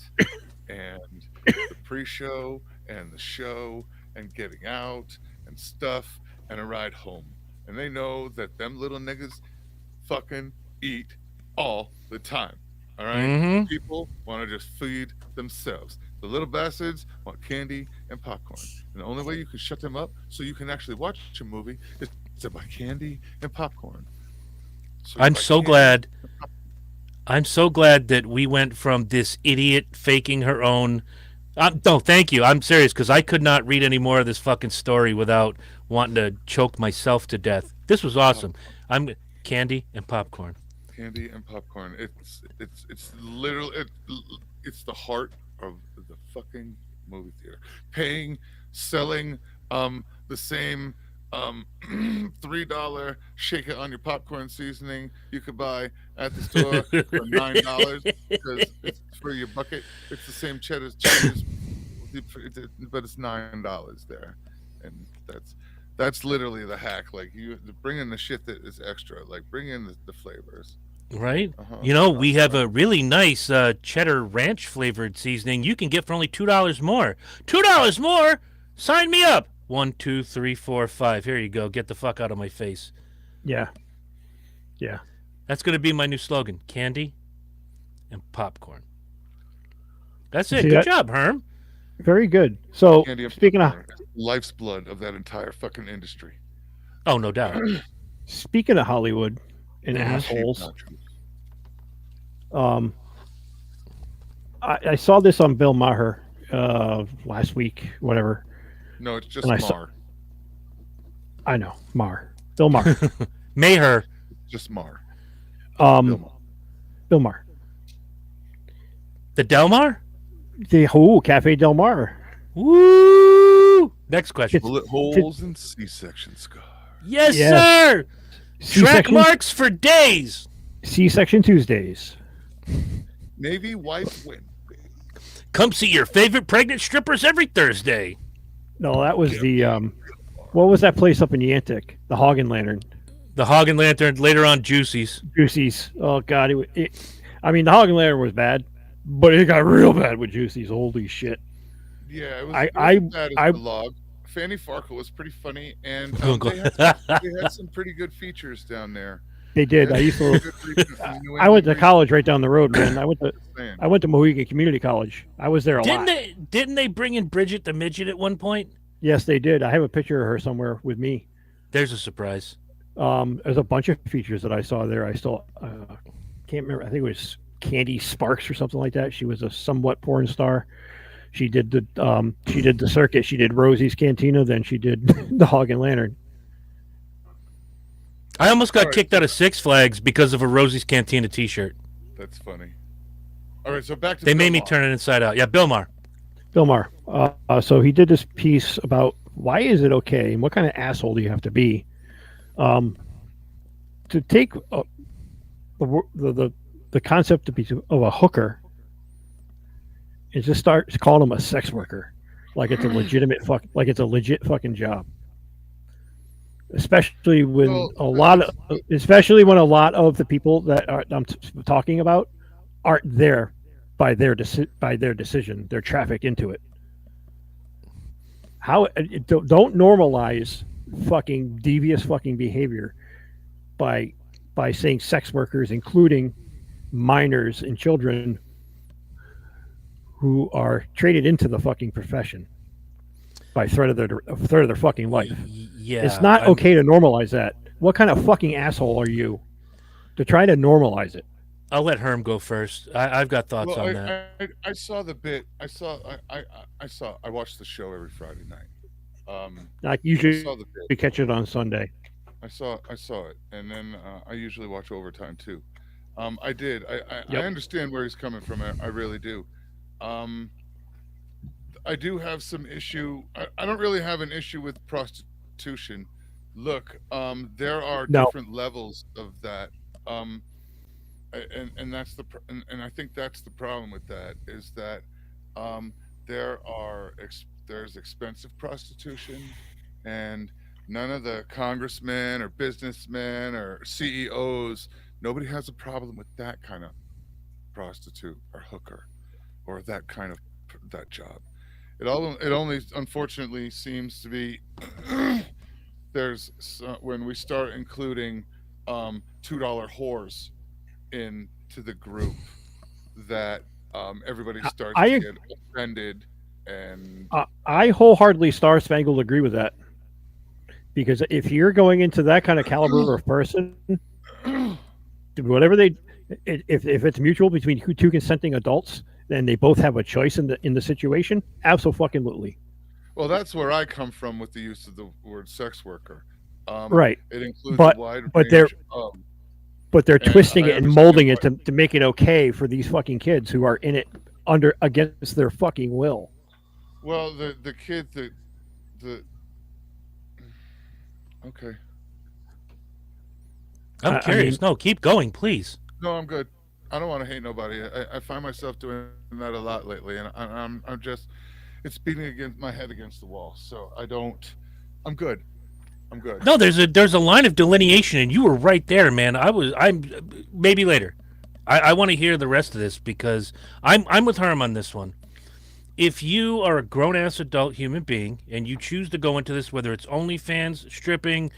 and the pre-show and the show and getting out and stuff and a ride home. And they know that them little niggas fucking eat all the time. All right? Mm-hmm. People want to just feed themselves. The little bastards want candy and popcorn. And the only way you can shut them up so you can actually watch a movie is to buy candy and popcorn. I'm so glad that we went from this idiot faking her own. No, thank you. I'm serious, because I could not read any more of this fucking story without wanting to choke myself to death. This was awesome. I'm candy and popcorn. Candy and popcorn. It's literally it's the heart of the fucking movie theater. Selling the same $3 shake it on your popcorn seasoning you could buy at the store for $9 because it's for your bucket. It's the same cheddar cheese, but it's $9 there, and that's literally the hack. Like you bring in the shit that is extra. Like bring in the flavors. Right? We have a really nice cheddar ranch flavored seasoning you can get for only $2 more. $2 more? Sign me up. 1, 2, 3, 4, 5. Here you go. Get the fuck out of my face. Yeah. That's going to be my new slogan: candy and popcorn. That's it. See Good that? job, Herm. Very good. So Candy and speaking of popcorn, life's blood of that entire fucking industry. Oh, no doubt. Hollywood and assholes, I saw this on Bill Maher last week, whatever. No, it's just And Mar. I know Maher, Bill Maher, Maher. Just Mar. Bill Maher, The Delmar? the Cafe Del Mar. Woo! Next question. Bullet holes and C-section scars. Yes, Yes. sir. Track C-section, marks for days. C-section Tuesdays. Navy wife win. Come see your favorite pregnant strippers every Thursday. No, that was the what was that place up in Yantic? The Hog and Lantern. The Hog and Lantern, later on Juicy's. Juicy's. Oh God, the Hog and Lantern was bad, but it got real bad with Juicy's. Holy shit! Yeah, it was. I- bad as I- the log. Fanny Farkle was pretty funny, and Go, go. they had some pretty good features down there. They did. I used to. I went to college right down the road, man. I went to Mohegan Community College. I was there a lot. Didn't they bring in Bridget the midget at one point? Yes, they did. I have a picture of her somewhere with me. There's a surprise. There's a bunch of features that I saw there. I still can't remember. I think it was Candy Sparks or something like that. She was a somewhat porn star. She did the circuit. She did Rosie's Cantina. Then she did the Hog and Lantern. I almost got kicked out of Six Flags because of a Rosie's Cantina T-shirt. That's funny. All right, so back to They made Bill me Maher. turn it inside out. Yeah, Bill Maher. Bill Maher. So he did this piece about why is it okay and what kind of asshole do you have to be to take the concept of a hooker and just start calling him a sex worker like it's a legit fucking job. Especially when a lot of the people that I'm talking about aren't there by their decision. They're trafficked into it. Don't normalize fucking devious fucking behavior by saying sex workers, including minors and children who are traded into the fucking profession by threat of their fucking life. Yeah, It's not okay to normalize that. What kind of fucking asshole are you to try to normalize it? I'll let Herm go first. I've got thoughts on that. I saw the bit. I watched the show every Friday night. Like usually I saw the bit. we catch it on Sunday. I saw it, and then I usually watch overtime too. I did. I Yep. understand where he's coming from. I really do. I do have some issue. I don't really have an issue with prostitution. Look, there are No. different levels of that. And that's and I think that's the problem with that is that there's expensive prostitution, and none of the congressmen or businessmen or CEOs, nobody has a problem with that kind of prostitute or hooker or that kind of that job. It only unfortunately seems to be when we start including $2 whores into the group that everybody starts to get offended. And I wholeheartely Star Spangled agree with that, because if you're going into that kind of caliber of person, whatever if it's mutual between two consenting adults, then they both have a choice in the situation. Absolutely. Well, that's where I come from with the use of the word sex worker. Right. It includes But- a wide but range But they're And twisting I it and understand molding it why. to make it okay for these fucking kids who are in it against their fucking will. Well, the kid Okay. I'm curious. No, keep going, please. No, I'm good. I don't want to hate nobody. I find myself doing that a lot lately, and I'm just it's beating against my head against the wall. So I don't. I'm good. I'm good. No, there's a line of delineation, and you were right there, man. I'm maybe later. I want to hear the rest of this because I'm with Herm on this one. If you are a grown ass adult human being and you choose to go into this, whether it's OnlyFans, stripping,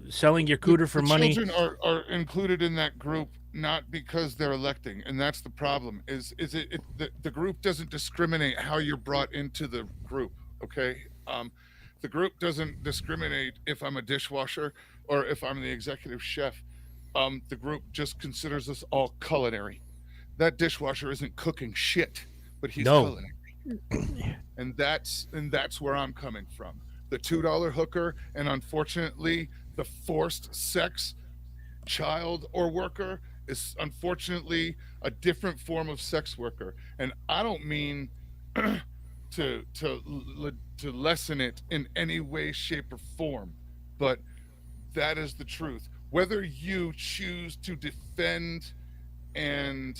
selling your cooter for money, children are included in that group not because they're electing, and that's the problem. The group doesn't discriminate how you're brought into the group. Okay, the group doesn't discriminate if I'm a dishwasher or if I'm the executive chef. The group just considers us all culinary. That dishwasher isn't cooking shit, but he's culinary. And that's where I'm coming from. The $2 hooker, and unfortunately, the forced sex child or worker is unfortunately a different form of sex worker. And I don't mean to lessen it in any way, shape, or form, but that is the truth. Whether you choose to defend and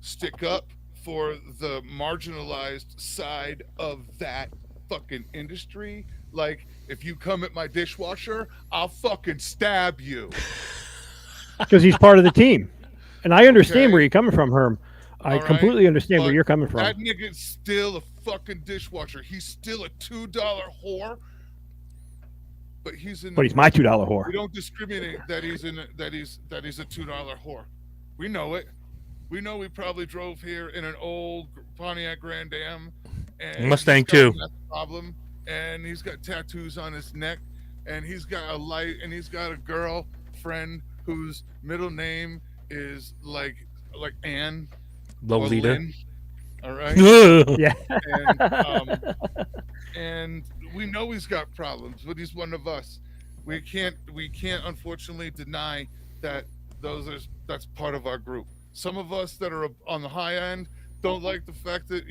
stick up for the marginalized side of that fucking industry, like if you come at my dishwasher, I'll fucking stab you. Because he's part of the team. And I understand where you're coming from, Herm. I completely understand where you're coming from. That nigga's still a fucking dishwasher. He's still a $2 whore. But he's my $2 whore. We don't discriminate that he's a $2 whore. We know it. We know we probably drove here in an old Pontiac Grand Am and Mustang too. Problem, and he's got tattoos on his neck, and he's got a girlfriend whose middle name is like Anne. Lolita. All right. Yeah. And we know he's got problems, but he's one of us. We can't unfortunately deny that that's part of our group. Some of us that are on the high end don't like the fact that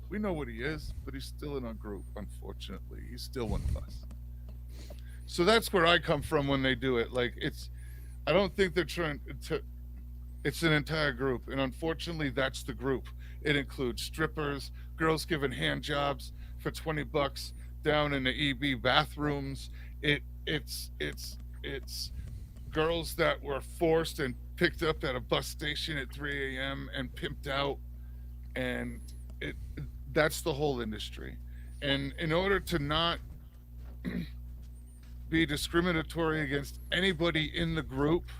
we know what he is, but he's still in our group. Unfortunately, he's still one of us. So that's where I come from when they do it. Like I don't think they're trying to. It's an entire group, and unfortunately, that's the group. It includes strippers, girls giving hand jobs for $20 down in the EB bathrooms. It's girls that were forced and picked up at a bus station at 3 a.m. and pimped out, and that's the whole industry. And in order to not be discriminatory against anybody in the group,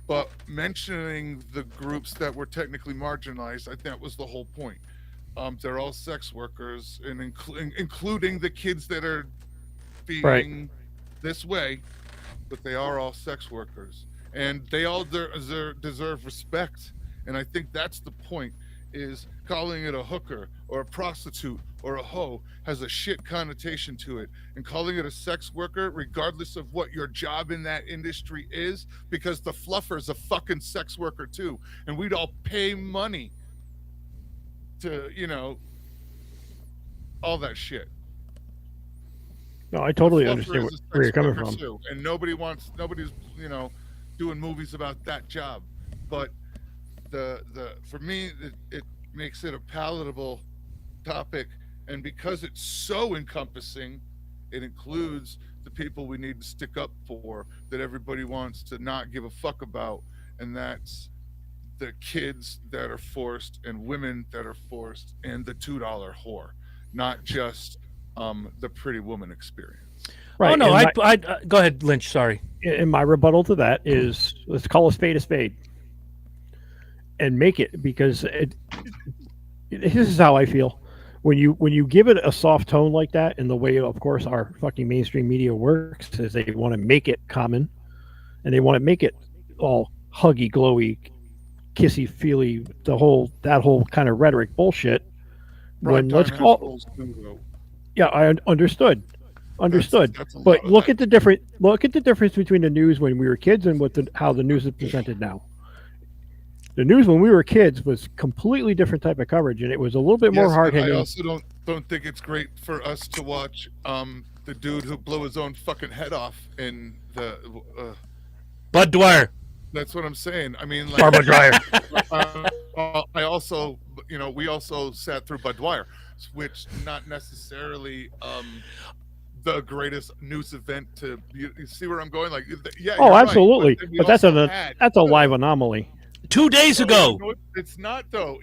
but mentioning the groups that were technically marginalized, I think that was the whole point. They're all sex workers, and including the kids that are being this way, but they are all sex workers, and they all deserve respect. And I think that's the point, is calling it a hooker or a prostitute or a hoe has a shit connotation to it, and calling it a sex worker, regardless of what your job in that industry is, because the fluffer's a fucking sex worker too, and we'd all pay money to, all that shit. No, I totally understand where you're coming from. Too, and nobody's, doing movies about that job, but for me, it makes it a palatable topic, and because it's so encompassing, it includes the people we need to stick up for, that everybody wants to not give a fuck about, and that's the kids that are forced and women that are forced and the $2 whore, not just the pretty woman experience. Right. Oh no, I go ahead, Lynch. Sorry. And my rebuttal to that is, let's call a spade, and make it, because this is how I feel. When you give it a soft tone like that, and the way, of course, our fucking mainstream media works, is they want to make it common, and they want to make it all huggy, glowy, kissy, feely, that whole kind of rhetoric bullshit. When let's call, yeah, I understood. That's but look at the difference between the news when we were kids and how the news is presented now. The news when we were kids was completely different type of coverage, and it was a little bit more hard-hitting. I also don't think it's great for us to watch the dude who blew his own fucking head off in the. Bud Dwyer. That's what I'm saying. I mean, like Barbara Dreyer. I also, we also sat through Bud Dwyer, which not necessarily the greatest news event to. You see where I'm going? Like, yeah. Oh, you're absolutely. Right, but that's a live anomaly. 2 days ago. It's not though.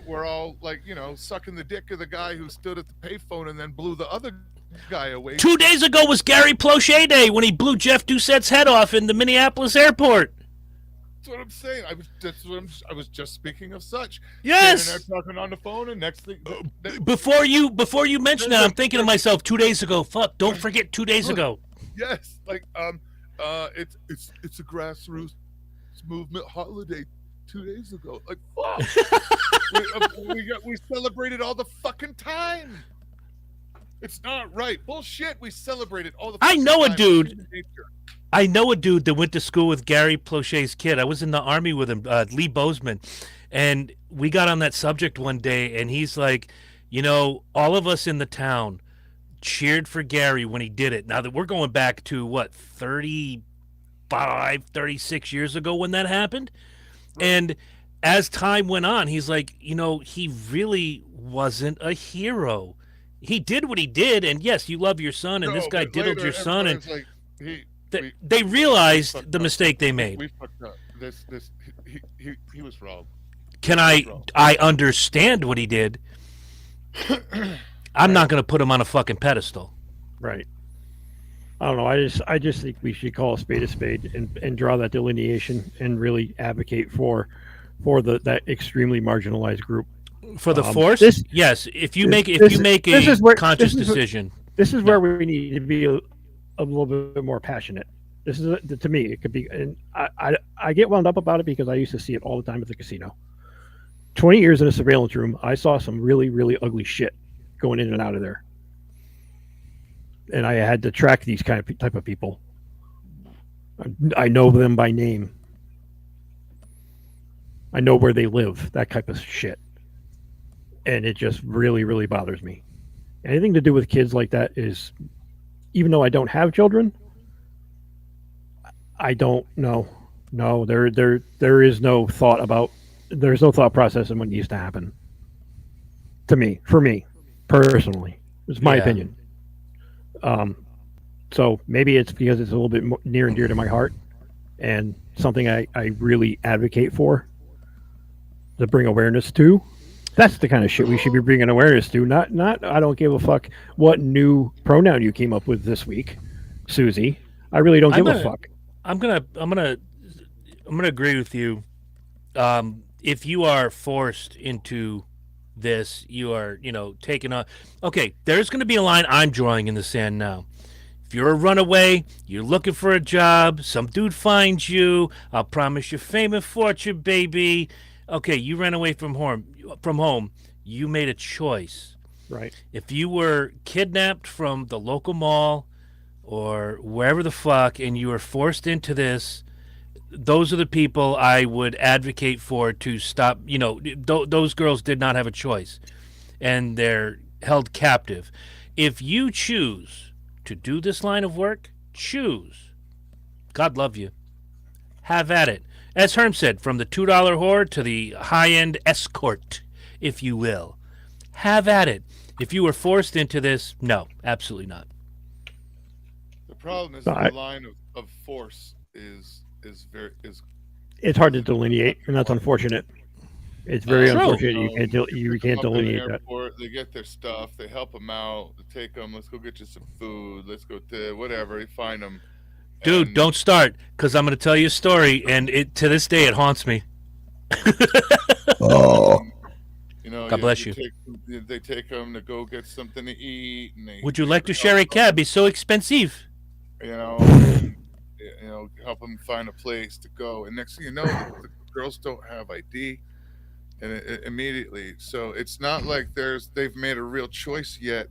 We're all like, sucking the dick of the guy who stood at the payphone and then blew the other guy away. 2 days ago was Gary Plochet Day when he blew Jeff Doucette's head off in the Minneapolis airport. That's what I'm saying. I was just speaking of such. Yes. And they're talking on the phone, and next thing. Before you mention that, I'm thinking to myself, 2 days ago. Fuck! Don't forget 2 days ago. Yes, like it's a grassroots movement holiday 2 days ago. Like fuck. we celebrated all the fucking time. It's not right. Bullshit. We celebrated all the. I know a time. dude. I know a dude that went to school with Gary Plochet's kid. I was in the Army with him, Lee Bozeman. And we got on that subject one day, and he's like, all of us in the town cheered for Gary when he did it. Now that we're going back to, 35, 36 years ago when that happened? Right. And as time went on, he's like, he really wasn't a hero. He did what he did, and yes, you love your son, and this guy diddled your son, and like, they realized the mistake they made. We fucked up. He was wrong. I understand what he did. I'm not going to put him on a fucking pedestal. Right. I don't know. I just think we should call a spade and draw that delineation and really advocate for that extremely marginalized group. For the force? Yes. If you make a conscious decision. This is where we need to be a little bit more passionate. This is to me. It could be, and I get wound up about it because I used to see it all the time at the casino. 20 years in a surveillance room, I saw some really, really ugly shit going in and out of there, and I had to track these type of people. I know them by name. I know where they live. That type of shit, and it just really, really bothers me. Anything to do with kids like that is. Even though I don't have children, I don't know. No, there is no thought about. There's no thought process in what needs to happen. For me, personally, it's my opinion. So maybe it's because it's a little bit near and dear to my heart, and something I really advocate for. To bring awareness to. That's the kind of shit we should be bringing awareness to. Not. I don't give a fuck what new pronoun you came up with this week, Susie. I really don't give a fuck. I'm gonna agree with you. If you are forced into this, you are taken on. Okay, there's gonna be a line I'm drawing in the sand now. If you're a runaway, you're looking for a job, some dude finds you. I'll promise you fame and fortune, baby. Okay, you ran away from home. You made a choice. Right. If you were kidnapped from the local mall or wherever the fuck and you were forced into this, those are the people I would advocate for to stop. Those girls did not have a choice, and they're held captive. If you choose to do this line of work, choose. God love you. Have at it. As Herm said, from the $2 whore to the high-end escort, if you will. Have at it. If you were forced into this, no, absolutely not. The problem is the line of force is it's hard to delineate, and that's unfortunate. It's very unfortunate. You can't delineate that. They get their stuff. They help them out. They take them. Let's go get you some food. Let's go to whatever. You find them. Dude, don't start, because I'm going to tell you a story, and to this day it haunts me. Oh. God bless you. They take them to go get something to eat. And would you like to share a cab? It's so expensive. Help them find a place to go. And next thing you know, the girls don't have ID, and immediately. So it's not like they've made a real choice yet,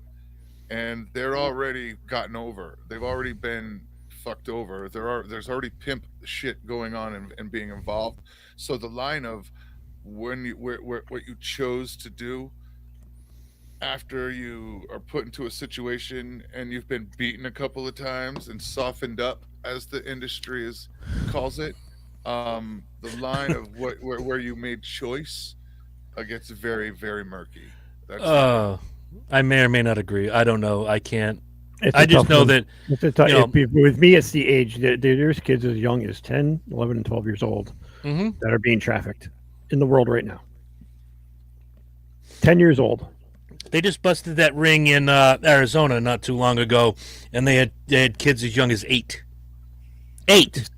and they're already gotten over. They've already been fucked over. There's already pimp shit going on and being involved. So the line of what you chose to do after you are put into a situation and you've been beaten a couple of times and softened up, as the industry calls it, the line of where you made choice gets very, very murky. That's I may or may not agree. I don't know. I can't. It's I a just tough know one. that It's a tough, you know. with me, it's the age. There's kids as young as 10, 11, and 12 years old Mhm. that are being trafficked in the world right now. 10 years old. They just busted that ring in Arizona not too long ago, and they had kids as young as 8. 8.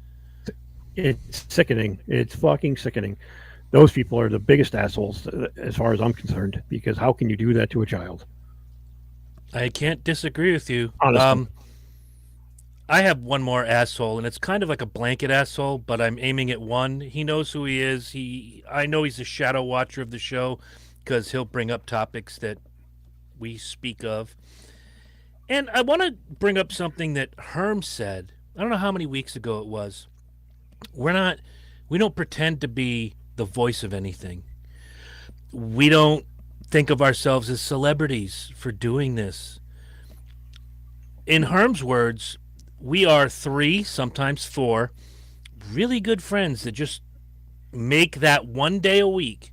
It's sickening. It's fucking sickening. Those people are the biggest assholes, as far as I'm concerned, because how can you do that to a child? I can't disagree with you. Honestly. I have one more asshole, and it's kind of like a blanket asshole, but I'm aiming at one. He knows who he is. I know he's a shadow watcher of the show because he'll bring up topics that we speak of. And I want to bring up something that Herm said. I don't know how many weeks ago it was. We don't pretend to be the voice of anything. We don't think of ourselves as celebrities for doing this. In Herm's words, we are 3, sometimes 4, really good friends that just make that one day a week,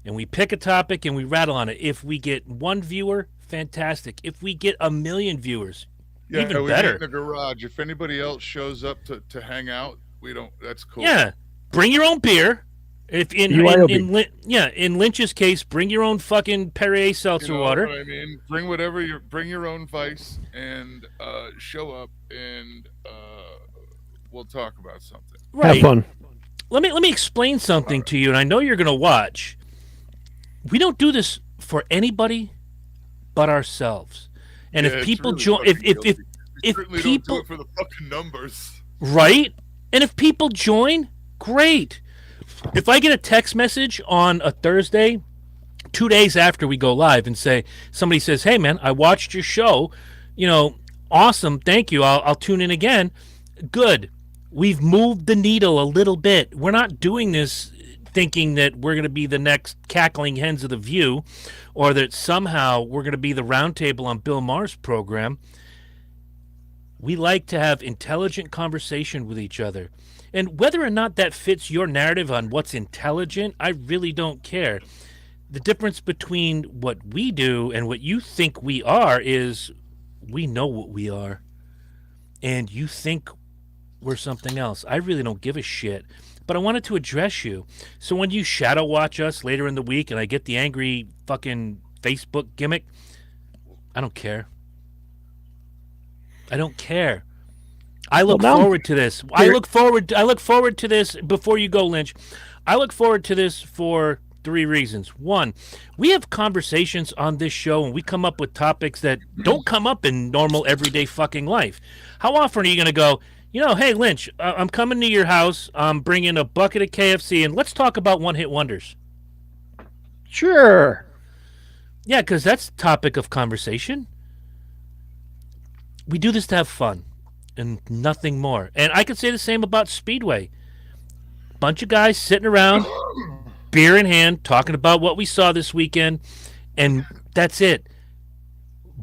and we pick a topic and we rattle on it. If we get 1 viewer, fantastic. If we get 1 million viewers, even we better. meet in the garage. If anybody else shows up to hang out, we don't. That's cool. Yeah, bring your own beer. If in Lynch's case, bring your own fucking Perrier seltzer water. What I mean, bring your own vice and show up and we'll talk about something. Right. Have fun. Let me explain something to you, and I know you're going to watch. We don't do this for anybody but ourselves. And if people join, if people don't do it for the fucking numbers, right? And if people join, great. If I get a text message on a Thursday, 2 days after we go live, and somebody says, "Hey man, I watched your show, awesome, thank you. I'll tune in again." Good. We've moved the needle a little bit. We're not doing this thinking that we're going to be the next cackling hens of the View, or that somehow we're going to be the roundtable on Bill Maher's program. We like to have intelligent conversation with each other. And whether or not that fits your narrative on what's intelligent, I really don't care. The difference between what we do and what you think we are is we know what we are. And you think we're something else. I really don't give a shit. But I wanted to address you. So when you shadow watch us later in the week and I get the angry fucking Facebook gimmick, I don't care. I don't care. I look forward to this. I look forward to this before you go, Lynch. I look forward to this for 3 reasons. 1, we have conversations on this show and we come up with topics that don't come up in normal everyday fucking life. How often are you going to go, hey, Lynch, I'm coming to your house. I'm bringing a bucket of KFC and let's talk about one-hit wonders. Sure. Yeah, because that's topic of conversation. We do this to have fun and nothing more. And I could say the same about Speedway. Bunch of guys sitting around, beer in hand, talking about what we saw this weekend, and that's it.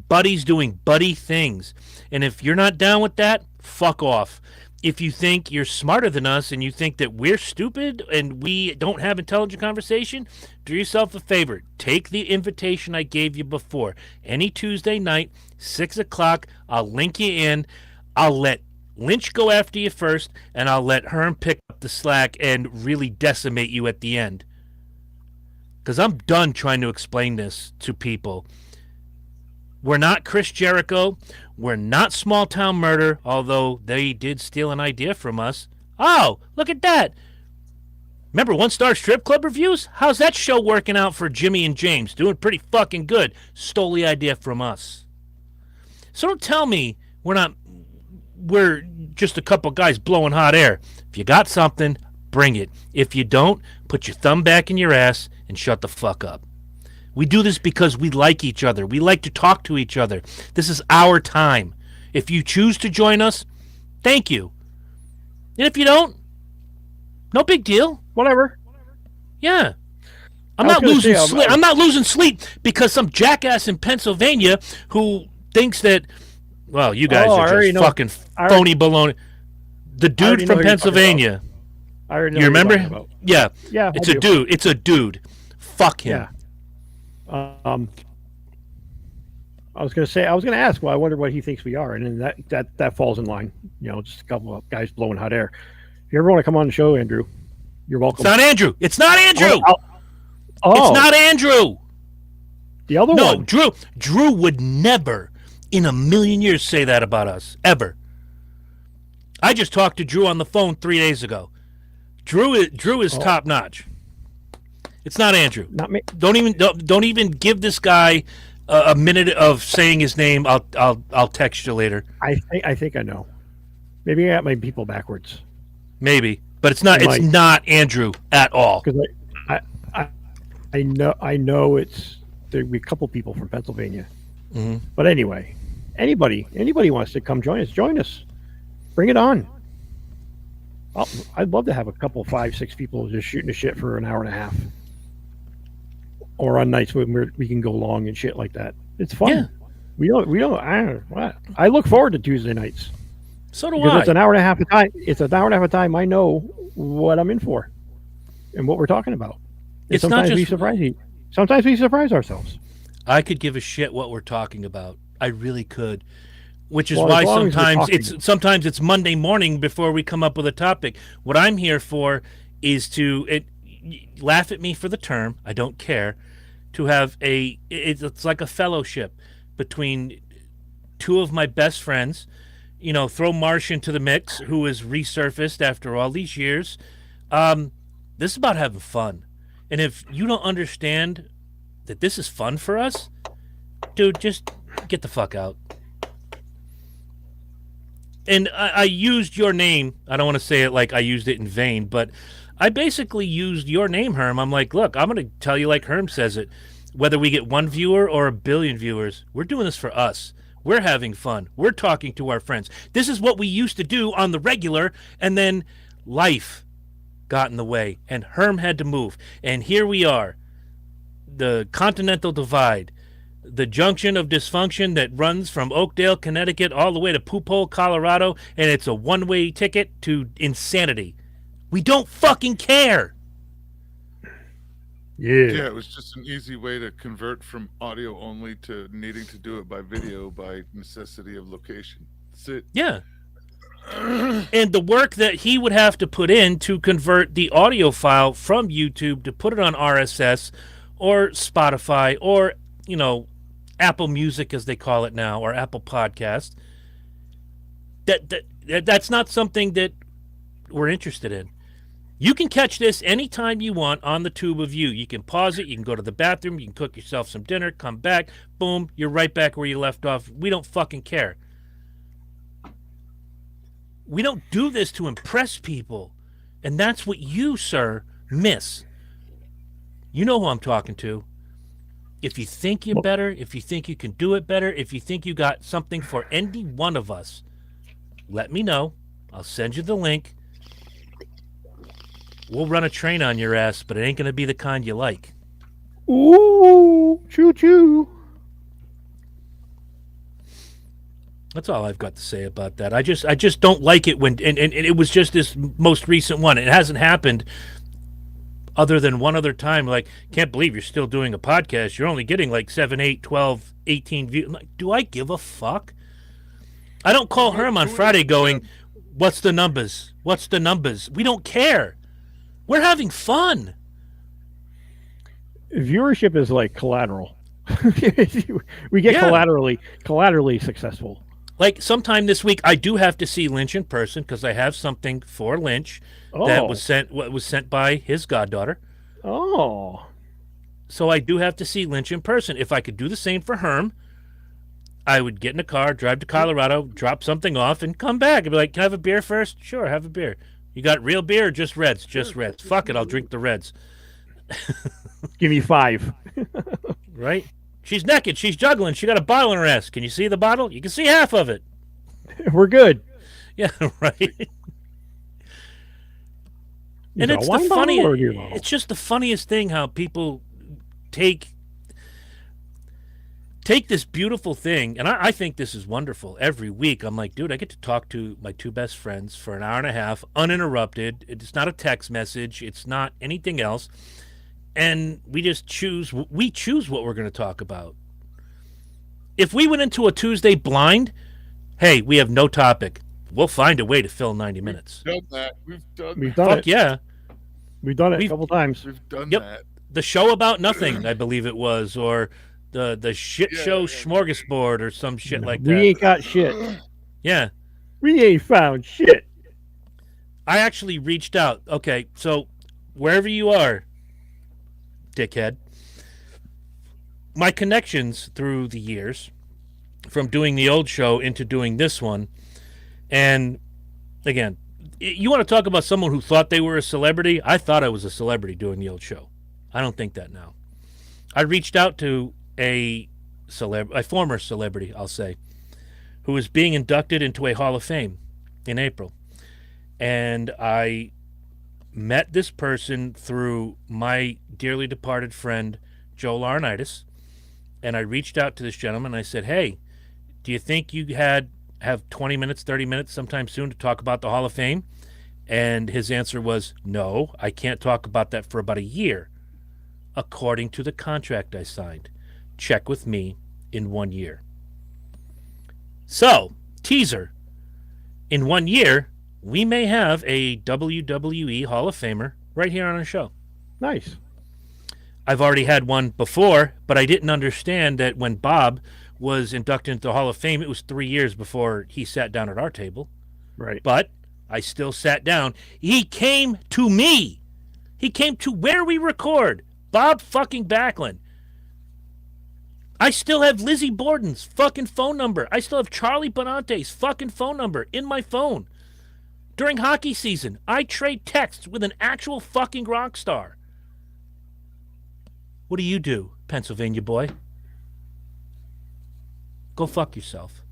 Buddies doing buddy things. And if you're not down with that, fuck off. If you think you're smarter than us and you think that we're stupid and we don't have intelligent conversation, do yourself a favor. Take the invitation I gave you before. Any Tuesday night, 6 o'clock, I'll link you in. I'll let Lynch go after you first, and I'll let Herm pick up the slack and really decimate you at the end. Because I'm done trying to explain this to people. We're not Chris Jericho. We're not Small Town Murder, although they did steal an idea from us. Oh, look at that. Remember 1-star strip club reviews? How's that show working out for Jimmy and James? Doing pretty fucking good. Stole the idea from us. So don't tell me we're just a couple guys blowing hot air. If you got something, bring it. If you don't, put your thumb back in your ass and shut the fuck up. We do this because we like each other. We like to talk to each other. This is our time. If you choose to join us, thank you. And if you don't, no big deal. Whatever. Yeah. I'm not losing sleep. I'm not losing sleep because some jackass in Pennsylvania who thinks that, well, you guys are just fucking phony baloney. The dude from Pennsylvania. I already know you remember? Yeah. It's a dude. It's a dude. Fuck him. Yeah. I was going to ask. Well, I wonder what he thinks we are, and then that falls in line. Just a couple of guys blowing hot air. If you ever want to come on the show, Andrew, you're welcome. It's not Andrew. It's not Andrew. It's not Andrew. The other one. No, Drew would never in a million years say that about us, ever. I just talked to Drew on the phone 3 days ago. Drew is top notch. It's not Andrew. Not me. Don't even give this guy a minute of saying his name. I'll text you later. I think I know. Maybe I got my people backwards. Maybe, but it's not. It's not Andrew at all. Because I know there'll be a couple people from Pennsylvania. Mm-hmm. But anyway, anybody wants to come join us. Bring it on. I'd love to have a couple, 5, 6 people just shooting the shit for an hour and a half, or on nights when we can go long and shit like that. It's fun. Yeah. We don't. I look forward to Tuesday nights. So do because I. It's an hour and a half of time. It's an hour and a half of time. I know what I'm in for, and what we're talking about. And It's not just. Sometimes we surprise ourselves. I could give a shit what we're talking about. I really could. Which is Well, why sometimes it's Monday morning before we come up with a topic. What I'm here for is to laugh at me for the term. I don't care. To have it's like a fellowship between two of my best friends. Throw Marsh into the mix, who has resurfaced after all these years. This is about having fun. And if you don't understand that this is fun for us, dude, just get the fuck out. And I used your name. I don't want to say it like I used it in vain, but I basically used your name, Herm. I'm like, look, I'm going to tell you like Herm says it. Whether we get 1 viewer or 1 billion viewers, we're doing this for us. We're having fun. We're talking to our friends. This is what we used to do on the regular, and then life got in the way, and Herm had to move. And here we are, the Continental Divide, the junction of dysfunction that runs from Oakdale, Connecticut, all the way to Poop Hole, Colorado, and it's a one-way ticket to insanity. We don't fucking care. Yeah, it was just an easy way to convert from audio only to needing to do it by video by necessity of location. That's it. Yeah. And the work that he would have to put in to convert the audio file from YouTube to put it on RSS or Spotify or, Apple Music as they call it now, or Apple Podcast. That's not something that we're interested in. You can catch this anytime you want on the tube of you. You can pause it. You can go to the bathroom. You can cook yourself some dinner. Come back. Boom. You're right back where you left off. We don't fucking care. We don't do this to impress people. And that's what you, sir, miss. You know who I'm talking to. If you think you're better, if you think you can do it better, if you think you got something for any one of us, let me know. I'll send you the link. We'll run a train on your ass, but it ain't going to be the kind you like. Ooh, choo-choo. That's all I've got to say about that. I just don't like it when, and it was just this most recent one. It hasn't happened other than one other time. Like, can't believe you're still doing a podcast. You're only getting like 7, 8, 12, 18 views. I'm like, do I give a fuck? I don't call Herm on Friday going, what's the numbers? What's the numbers? We don't care. We're having fun. Viewership is like collateral. We get collaterally successful. Like sometime this week, I do have to see Lynch in person because I have something for Lynch that was sent by his goddaughter. Oh. So I do have to see Lynch in person. If I could do the same for Herm, I would get in a car, drive to Colorado, drop something off, and come back. I'd be like, can I have a beer first? Sure, have a beer. You got real beer or just Reds? Just Reds. Fuck it, I'll drink the Reds. Give me 5. Right? She's naked. She's juggling. She got a bottle in her ass. Can you see the bottle? You can see half of it. We're good. Yeah, right. And it's the funniest. It's just the funniest thing how people take this beautiful thing, and I think this is wonderful. Every week, I'm like, dude, I get to talk to my two best friends for an hour and a half, uninterrupted. It's not a text message. It's not anything else. And we just choose what we're going to talk about. If we went into a Tuesday blind, hey, we have no topic. We'll find a way to fill 90 minutes. We've done that. We've done Fuck it. yeah. We've done it a couple times. We've done Yep. that. The show about nothing, I believe it was, or the shit show smorgasbord or some shit like that. We ain't got shit. Yeah. We ain't found shit. I actually reached out. Okay, so wherever you are, dickhead, my connections through the years, from doing the old show into doing this one, and again, you want to talk about someone who thought they were a celebrity? I thought I was a celebrity doing the old show. I don't think that now. I reached out to a former celebrity, I'll say, who was being inducted into a Hall of Fame in April. And I met this person through my dearly departed friend, Joe Laurinaitis. And I reached out to this gentleman and I said, hey, do you think you have 20 minutes, 30 minutes sometime soon to talk about the Hall of Fame? And his answer was, no, I can't talk about that for about a year, according to the contract I signed. Check with me in 1 year. So, teaser. In 1 year, we may have a WWE Hall of Famer right here on our show. Nice. I've already had one before, but I didn't understand that when Bob was inducted into the Hall of Fame, it was 3 years before he sat down at our table. Right. But I still sat down. He came to me. He came to where we record. Bob fucking Backlund. I still have Lizzie Borden's fucking phone number. I still have Charlie Bonante's fucking phone number in my phone. During hockey season, I trade texts with an actual fucking rock star. What do you do, Pennsylvania boy? Go fuck yourself.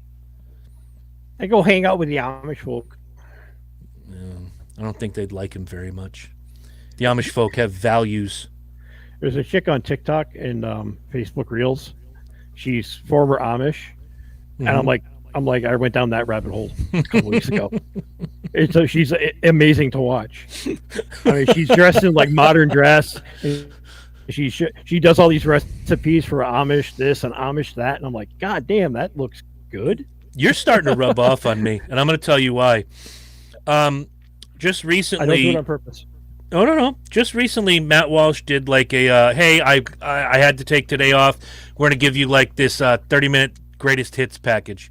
I go hang out with the Amish folk. I don't think they'd like him very much. The Amish folk have values. There's a chick on TikTok and Facebook Reels. She's former Amish, and I'm like, I went down that rabbit hole a couple weeks ago. She's amazing to watch. I mean, she's dressed in like modern dress. And she does all these recipes for Amish this and Amish that, and I'm like, God damn, that looks good. You're starting to rub off on me, and I'm going to tell you why. Just recently, I don't do it on purpose. Oh no! Just recently, Matt Walsh did like a hey, I had to take today off. We're gonna give you like this 30-minute greatest hits package,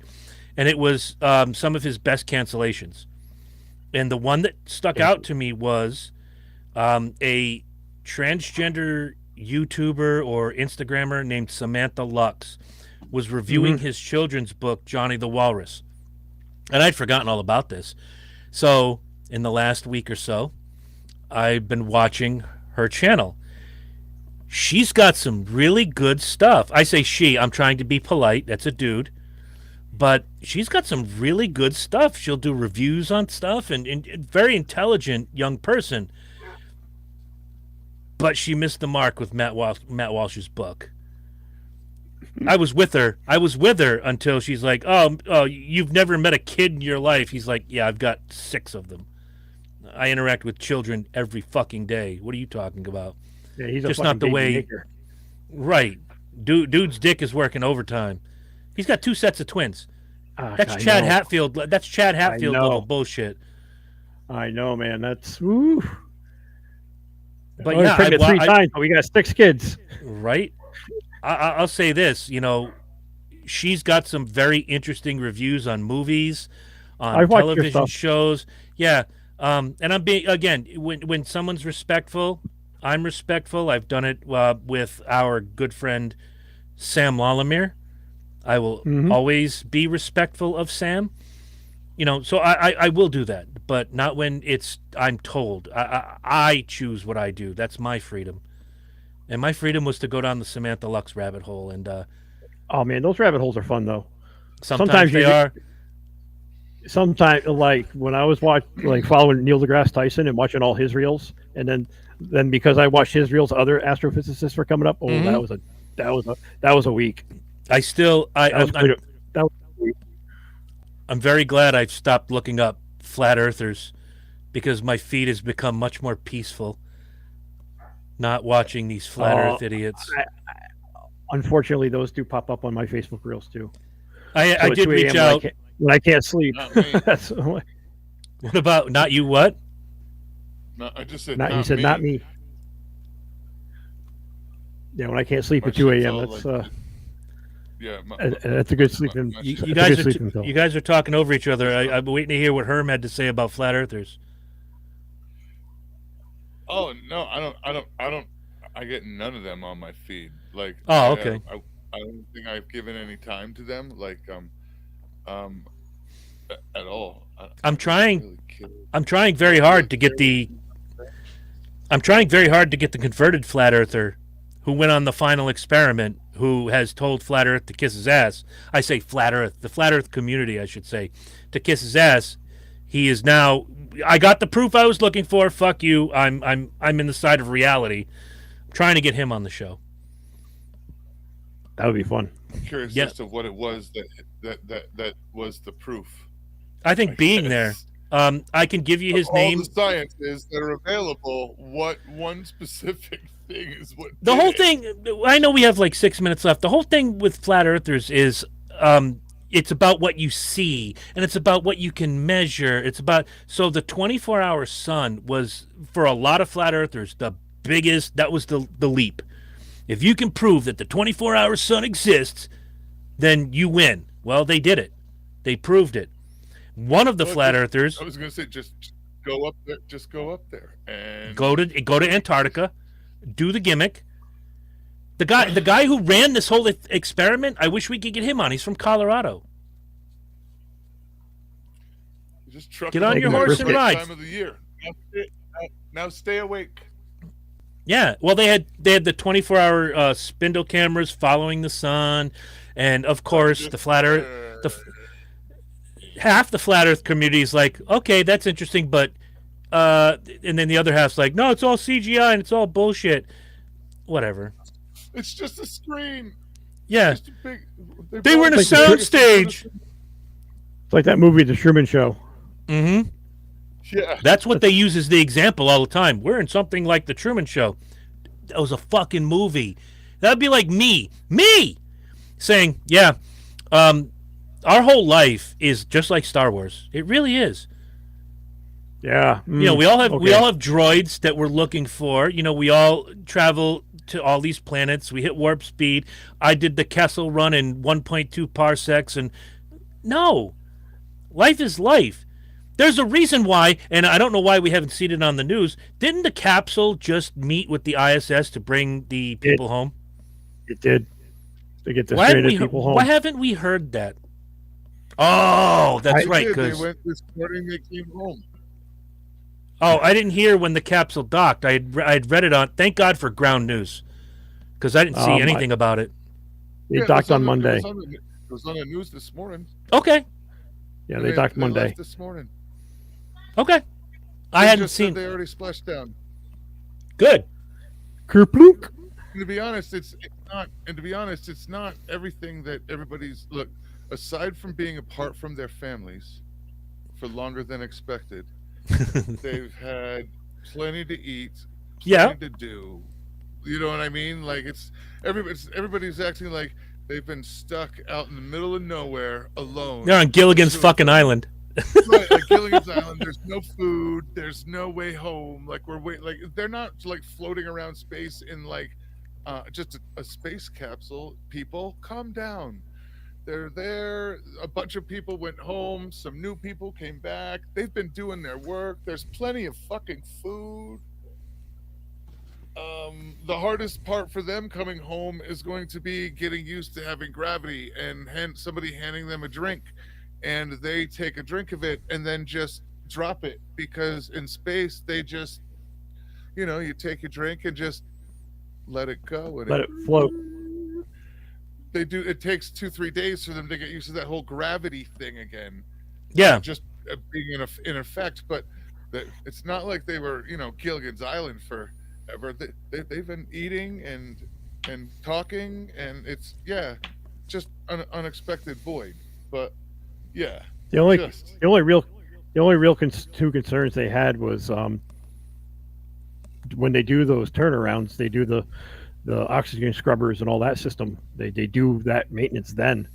and it was some of his best cancellations. And the one that stuck out to me was a transgender YouTuber or Instagrammer named Samantha Lux was reviewing his children's book Johnny the Walrus, and I'd forgotten all about this. So in the last week or so, I've been watching her channel. She's got some really good stuff. I say she, I'm trying to be polite. That's a dude. But she's got some really good stuff. She'll do reviews on stuff and very intelligent young person. But she missed the mark with Matt Walsh's book. I was with her until she's like, oh, you've never met a kid in your life. He's like, yeah, I've got 6 of them. I interact with children every fucking day. What are you talking about? Yeah, he's just a not the way. maker. Right, dude's dick is working overtime. He's got 2 sets of twins. That's Chad Hatfield. That's Chad Hatfield level bullshit. I know, man. That's woo. But yeah, pregnant 3 times, but we got 6 kids. Right. I'll say this. You know, she's got some very interesting reviews on movies, on television shows. Yeah. And I'm being, again, when someone's respectful, I'm respectful. I've done it with our good friend Sam Lalamere. I will always be respectful of Sam. You know, so I will do that, but not when I'm told. I choose what I do. That's my freedom. And my freedom was to go down the Samantha Lux rabbit hole. And oh man, those rabbit holes are fun though. Sometimes they are. sometimes, like when I was following Neil deGrasse Tyson and watching all his reels, and then because I watched his reels, other astrophysicists were coming up. Oh, that was a week. I still I That was I'm, that was a week. I'm very glad I've stopped looking up flat earthers because my feed has become much more peaceful. Not watching these flat Earth idiots. Unfortunately, those do pop up on my Facebook reels too. I did reach out when I can't sleep. That's what about not you? What? No, I just said not not you said me. not me. Yeah, when I can't sleep My at 2 shit's a.m. all That's like- Yeah, that's a good sleeping. You that's a guys good are sleeping pill. you guys are talking over each other. I'm waiting to hear what Herm had to say about flat earthers. Oh no, I don't. I get none of them on my feed. Like, Oh, okay. I don't think I've given any time to them. Like, at all. I'm trying. Really kidding. I'm trying very hard to get the. I'm trying very hard to get the converted flat earther, who went on the final experiment, who has told flat Earth to kiss his ass. I say flat Earth, the flat Earth community, I should say, to kiss his ass. He is now. I got the proof I was looking for. Fuck you. I'm in the side of reality. I'm trying to get him on the show. That would be fun. I'm curious Yeah. as to what it was that was the proof. I think being there. I can give you his Of name. All the sciences that are available. What one specific thing is what? The did whole it. thing. I know we have like 6 minutes left. The whole thing with flat earthers is, it's about what you see and it's about what you can measure. It's about so the 24-hour sun was for a lot of flat earthers the biggest. That was the leap. If you can prove that the 24-hour sun exists, then you win. Well, they did it. They proved it. One of the Well, flat just- earthers I was going to say just go up there. Just go up there and go to Antarctica, do the gimmick. The guy who ran this whole experiment, I wish we could get him on. He's from Colorado. just truck Get it on up your there horse at and the ride. Time of the year. Now stay awake. Yeah, well, they had the 24-hour spindle cameras following the sun, and of course the flat Earth. Half the flat Earth community is like, okay, that's interesting, but and then the other half's like, no, it's all CGI and it's all bullshit. Whatever. It's just a screen. Yeah, Just a big, they were in a Like the soundstage. It's like that movie, The Truman Show. Mm-hmm. Yeah. That's what they use as the example all the time. We're in something like The Truman Show. That was a fucking movie. That'd be like me saying, yeah, our whole life is just like Star Wars. It really is. Yeah. You know, we all have droids that we're looking for. You know, we all travel to all these planets. We hit warp speed. I did the Kessel run in 1.2 parsecs, and no, life is life. There's a reason why, and I don't know why we haven't seen it on the news. Didn't the capsule just meet with the ISS to bring the people home? It did. To get the Why stranded people home. why haven't we heard that? Oh, that's right. They Because went this morning. They came home. I didn't hear when the capsule docked. I'd read it on. Thank God for ground news, because I didn't see anything about it. They Yeah, docked it was on Monday. It was on the news this morning. Okay, Yeah, And they docked Monday. left this morning. okay. I They hadn't just said seen. They already splashed down. Good. Kerplunk. And to be honest, it's not. And to be honest, it's not everything that everybody's look. Aside from being apart from their families for longer than expected, they've had plenty to eat, Yeah. plenty to do. You know what I mean? Like everybody's acting like they've been stuck out in the middle of nowhere alone. They're on Gilligan's fucking island. Right, like Gilligan's Island. There's no food. There's no way home. Like they're not like floating around space in like just a space capsule. People, calm down. They're there. A bunch of people went home. Some new people came back. They've been doing their work. There's plenty of fucking food. The hardest part for them coming home is going to be getting used to having gravity and somebody handing them a drink, and they take a drink of it and then just drop it, because in space they just, you take a drink and just let it go. And Let it float. they do. It takes 2-3 days for them to get used to that whole gravity thing again. Yeah. just being in effect. But it's not like they were, Gilligan's Island forever. They've been eating and talking, and it's just an unexpected void. But yeah, The only just the only real the only real two concerns they had was when they do those turnarounds, they do the oxygen scrubbers and all that system. They do that maintenance then,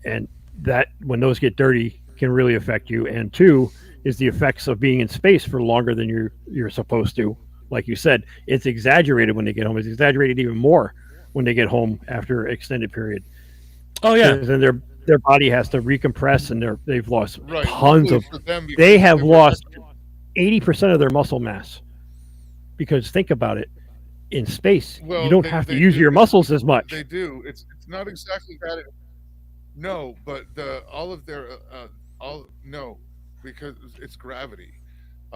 and that when those get dirty can really affect you. And two is the effects of being in space for longer than you're supposed to. Like you said, it's exaggerated when they get home. It's exaggerated even more when they get home after an extended period. Oh yeah. And their body has to recompress, and they've lost right. tons Luckily of. for them, They because have were- lost 80% of their muscle mass. Because think about it, in space, Well, you don't have to they use do. your muscles as much. They do. It's not exactly that. No, but all of their all no, because it's gravity.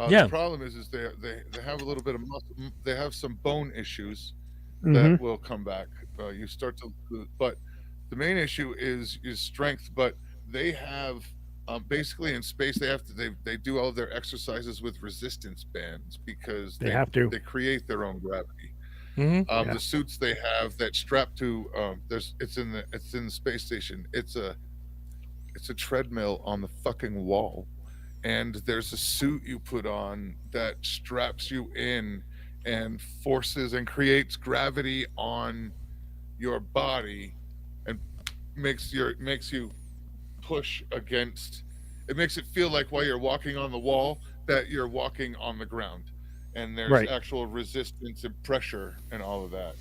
Yeah. The problem is they have a little bit of muscle. They have some bone issues Mhm. that will come back. You start to, but the main issue is strength. But they have basically in space they do all their exercises with resistance bands because They have to. they create their own gravity. Hmm. Yeah. The suits they have that strap to it's in the space station. It's a treadmill on the fucking wall, and there's a suit you put on that straps you in and forces and creates gravity on your body and makes you push against. It makes it feel like while you're walking on the wall that you're walking on the ground, and there's Right. actual resistance and pressure and all of that.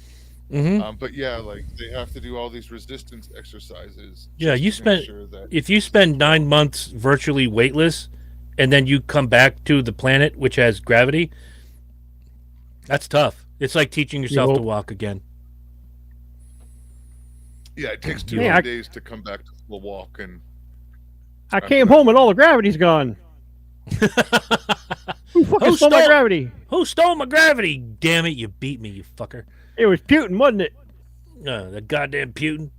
Hmm. But yeah, like they have to do all these resistance exercises. Yeah, just you to make spent sure that if you spend 9 months virtually weightless, and then you come back to the planet which has gravity, that's tough. It's like teaching yourself to will- walk again. yeah, it takes Hey, I- 2 days to come back to full walk, and I came home and all the gravity's gone. Who fucking stole my stole- gravity? Who stole my gravity? Damn it! You beat me, you fucker. It was Putin, wasn't it? The goddamn Putin.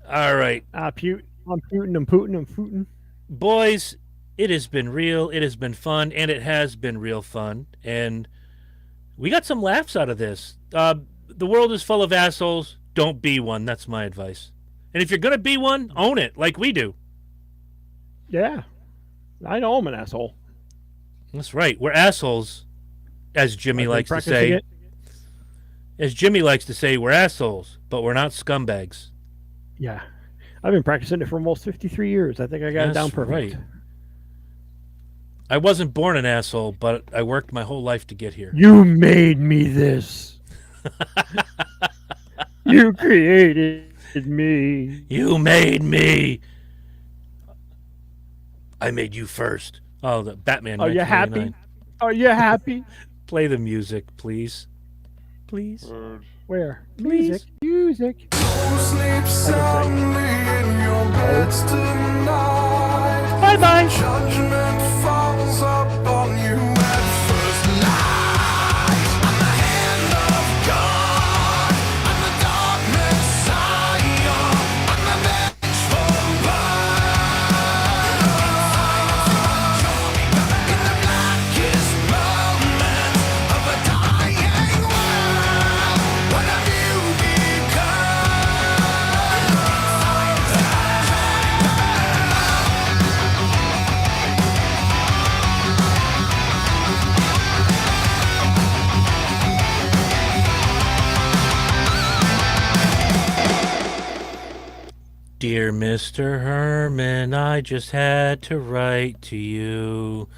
All right, Putin. I'm Putin. I'm Putin. I'm Putin. boys. It has been real. It has been fun, and it has been real fun. And we got some laughs out of this. The world is full of assholes. Don't be one. That's my advice. And if you're gonna be one, own it, like we do. Yeah. I know I'm an asshole. That's right. We're assholes, as Jimmy I've been likes to practicing say. it. As Jimmy likes to say, we're assholes, but we're not scumbags. Yeah. I've been practicing it for almost 53 years. I think I got it down That's perfect. right. I wasn't born an asshole, but I worked my whole life to get here. You made me this. You created me. You made me. I made you first. Oh, the Batman. Are you happy? 1989. Are you happy? Play the music, please. Please. Bird. Where? Please. Music. Sleep soundly in your beds tonight. Bye bye. Judgment falls upon you at first light. I'm the hand of God. I'm the dark Messiah. I'm the vengeful blood. In the blackest moments of a dying world, what have you Dear Mr. Herman, I just had to write to you.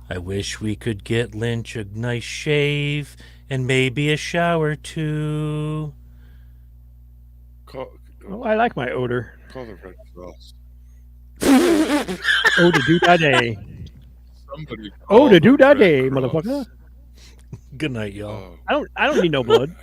I wish we could get Lynch a nice shave and maybe a shower too. Call Oh, I like my odor. the Red Cross. Oh, to do that day. Somebody. Oh, call to do the that Red day, Cross. motherfucker. Good night, y'all. Oh. I don't need no blood.